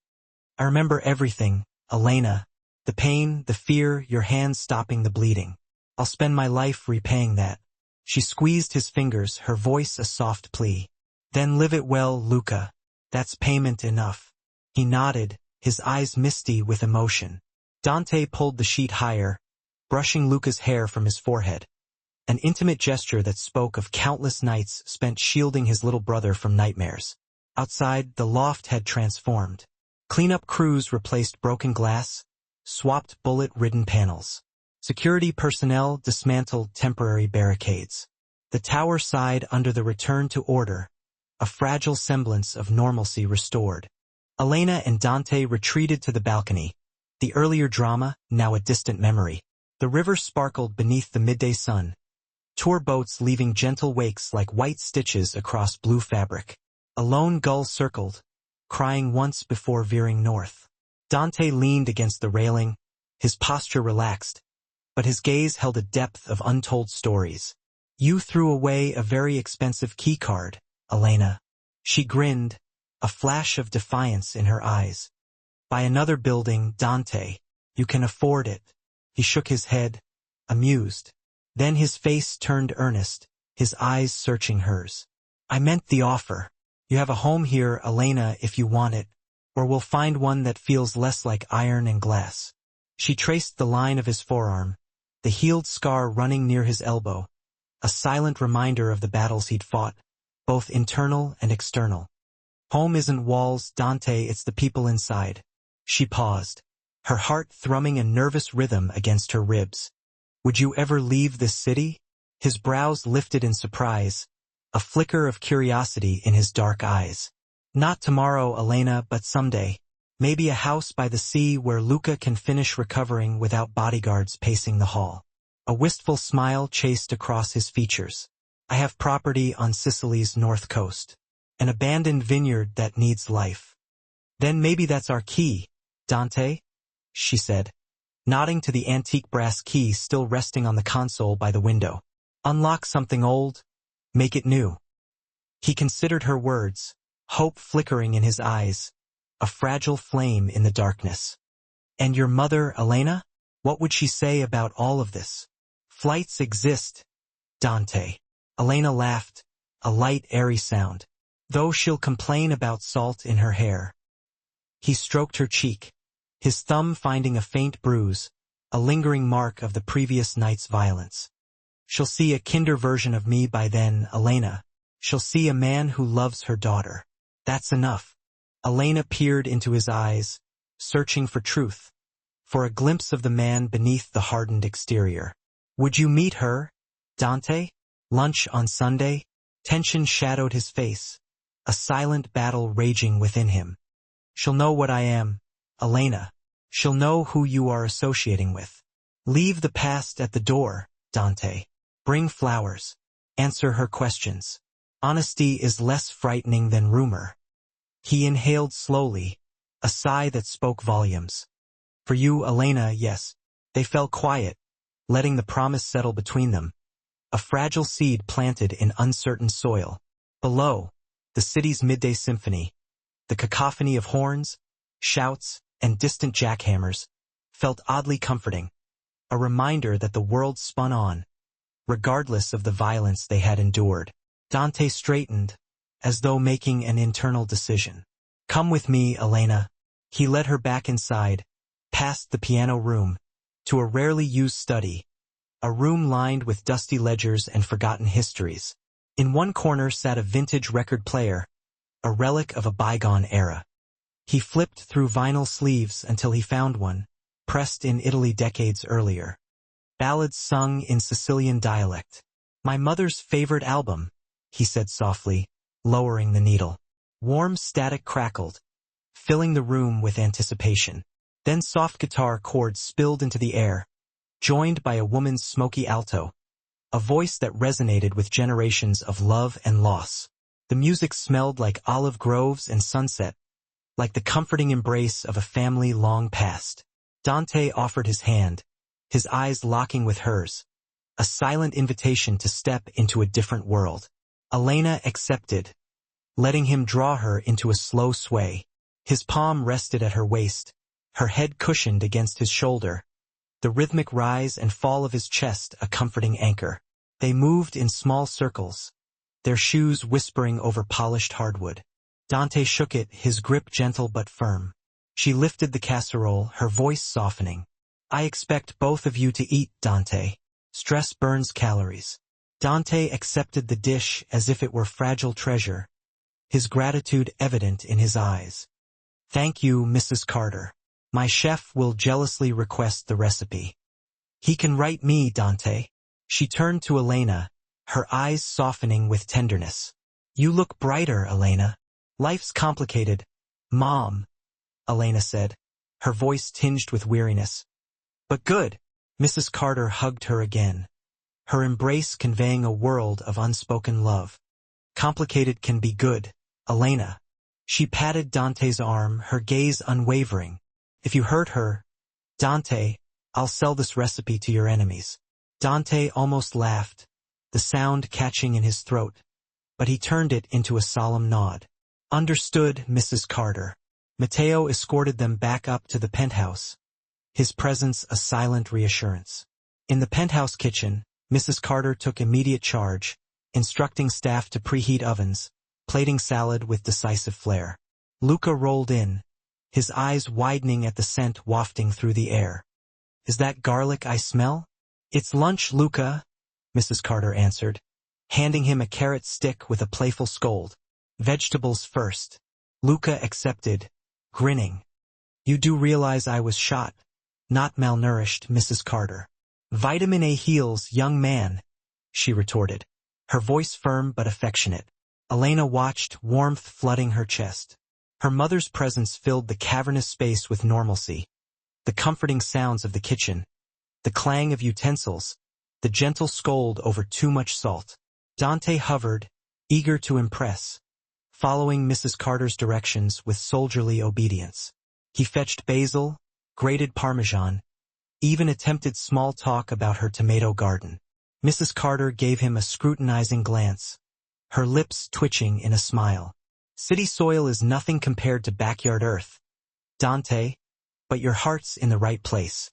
I remember everything, Elena. The pain, the fear, your hands stopping the bleeding. I'll spend my life repaying that. She squeezed his fingers, her voice a soft plea. Then live it well, Luca. That's payment enough. He nodded, his eyes misty with emotion. Dante pulled the sheet higher, brushing Luca's hair from his forehead. An intimate gesture that spoke of countless nights spent shielding his little brother from nightmares. Outside, the loft had transformed. Cleanup crews replaced broken glass, swapped bullet-ridden panels. Security personnel dismantled temporary barricades. The tower sighed under the return to order, a fragile semblance of normalcy restored. Elena and Dante retreated to the balcony, the earlier drama now a distant memory. The river sparkled beneath the midday sun, tour boats leaving gentle wakes like white stitches across blue fabric. A lone gull circled, crying once before veering north. Dante leaned against the railing, his posture relaxed, but his gaze held a depth of untold stories. You threw away a very expensive keycard, Elena. She grinned, a flash of defiance in her eyes. Buy another building, Dante. You can afford it. He shook his head, amused. Then his face turned earnest, his eyes searching hers. I meant the offer. You have a home here, Elena, if you want it, or we'll find one that feels less like iron and glass. She traced the line of his forearm, the healed scar running near his elbow, a silent reminder of the battles he'd fought, both internal and external. Home isn't walls, Dante, it's the people inside. She paused, her heart thrumming a nervous rhythm against her ribs. Would you ever leave this city? His brows lifted in surprise, a flicker of curiosity in his dark eyes. Not tomorrow, Elena, but someday. Maybe a house by the sea where Luca can finish recovering without bodyguards pacing the hall. A wistful smile chased across his features. I have property on Sicily's north coast. An abandoned vineyard that needs life. Then maybe that's our key, Dante? She said, nodding to the antique brass key still resting on the console by the window. Unlock something old, make it new. He considered her words, hope flickering in his eyes, a fragile flame in the darkness. And your mother, Elena? What would she say about all of this? Flights exist, Dante. Elena laughed, a light, airy sound. Though she'll complain about salt in her hair. He stroked her cheek, his thumb finding a faint bruise, a lingering mark of the previous night's violence. She'll see a kinder version of me by then, Elena. She'll see a man who loves her daughter. That's enough. Elena peered into his eyes, searching for truth, for a glimpse of the man beneath the hardened exterior. Would you meet her, Dante? Lunch on Sunday? Tension shadowed his face, a silent battle raging within him. She'll know what I am, Elena. She'll know who you are associating with. Leave the past at the door, Dante. Bring flowers. Answer her questions. Honesty is less frightening than rumor. He inhaled slowly, a sigh that spoke volumes. For you, Elena, yes. They fell quiet, letting the promise settle between them. A fragile seed planted in uncertain soil. Below, the city's midday symphony, the cacophony of horns, shouts, and distant jackhammers, felt oddly comforting. A reminder that the world spun on, regardless of the violence they had endured. Dante straightened, as though making an internal decision. Come with me, Elena. He led her back inside, past the piano room, to a rarely used study, a room lined with dusty ledgers and forgotten histories. In one corner sat a vintage record player, a relic of a bygone era. He flipped through vinyl sleeves until he found one, pressed in Italy decades earlier. Ballads sung in Sicilian dialect. My mother's favorite album, he said softly, lowering the needle. Warm static crackled, filling the room with anticipation. Then soft guitar chords spilled into the air, joined by a woman's smoky alto, a voice that resonated with generations of love and loss. The music smelled like olive groves and sunset, like the comforting embrace of a family long past. Dante offered his hand, his eyes locking with hers, a silent invitation to step into a different world. Elena accepted, letting him draw her into a slow sway. His palm rested at her waist, her head cushioned against his shoulder, the rhythmic rise and fall of his chest a comforting anchor. They moved in small circles, their shoes whispering over polished hardwood. Dante shook it, his grip gentle but firm. She lifted the casserole, her voice softening. I expect both of you to eat, Dante. Stress burns calories. Dante accepted the dish as if it were fragile treasure, his gratitude evident in his eyes. Thank you, Mrs. Carter. My chef will jealously request the recipe. He can write me, Dante. She turned to Elena, her eyes softening with tenderness. You look brighter, Elena. Life's complicated. Mom, Elena said, her voice tinged with weariness. But good. Mrs. Carter hugged her again, her embrace conveying a world of unspoken love. Complicated can be good, Elena. She patted Dante's arm, her gaze unwavering. If you hurt her, Dante, I'll sell this recipe to your enemies. Dante almost laughed, the sound catching in his throat, but he turned it into a solemn nod. Understood, Mrs. Carter. Matteo escorted them back up to the penthouse, his presence a silent reassurance. In the penthouse kitchen, Mrs. Carter took immediate charge, instructing staff to preheat ovens, plating salad with decisive flair. Luca rolled in, his eyes widening at the scent wafting through the air. Is that garlic I smell? It's lunch, Luca, Mrs. Carter answered, handing him a carrot stick with a playful scold. Vegetables first. Luca accepted, grinning. You do realize I was shot, not malnourished, Mrs. Carter. Vitamin A heals, young man, she retorted, her voice firm but affectionate. Elena watched, warmth flooding her chest. Her mother's presence filled the cavernous space with normalcy. The comforting sounds of the kitchen, the clang of utensils, the gentle scold over too much salt. Dante hovered, eager to impress, following Mrs. Carter's directions with soldierly obedience. He fetched basil, grated Parmesan, even attempted small talk about her tomato garden. Mrs. Carter gave him a scrutinizing glance, her lips twitching in a smile. City soil is nothing compared to backyard earth, Dante, but your heart's in the right place.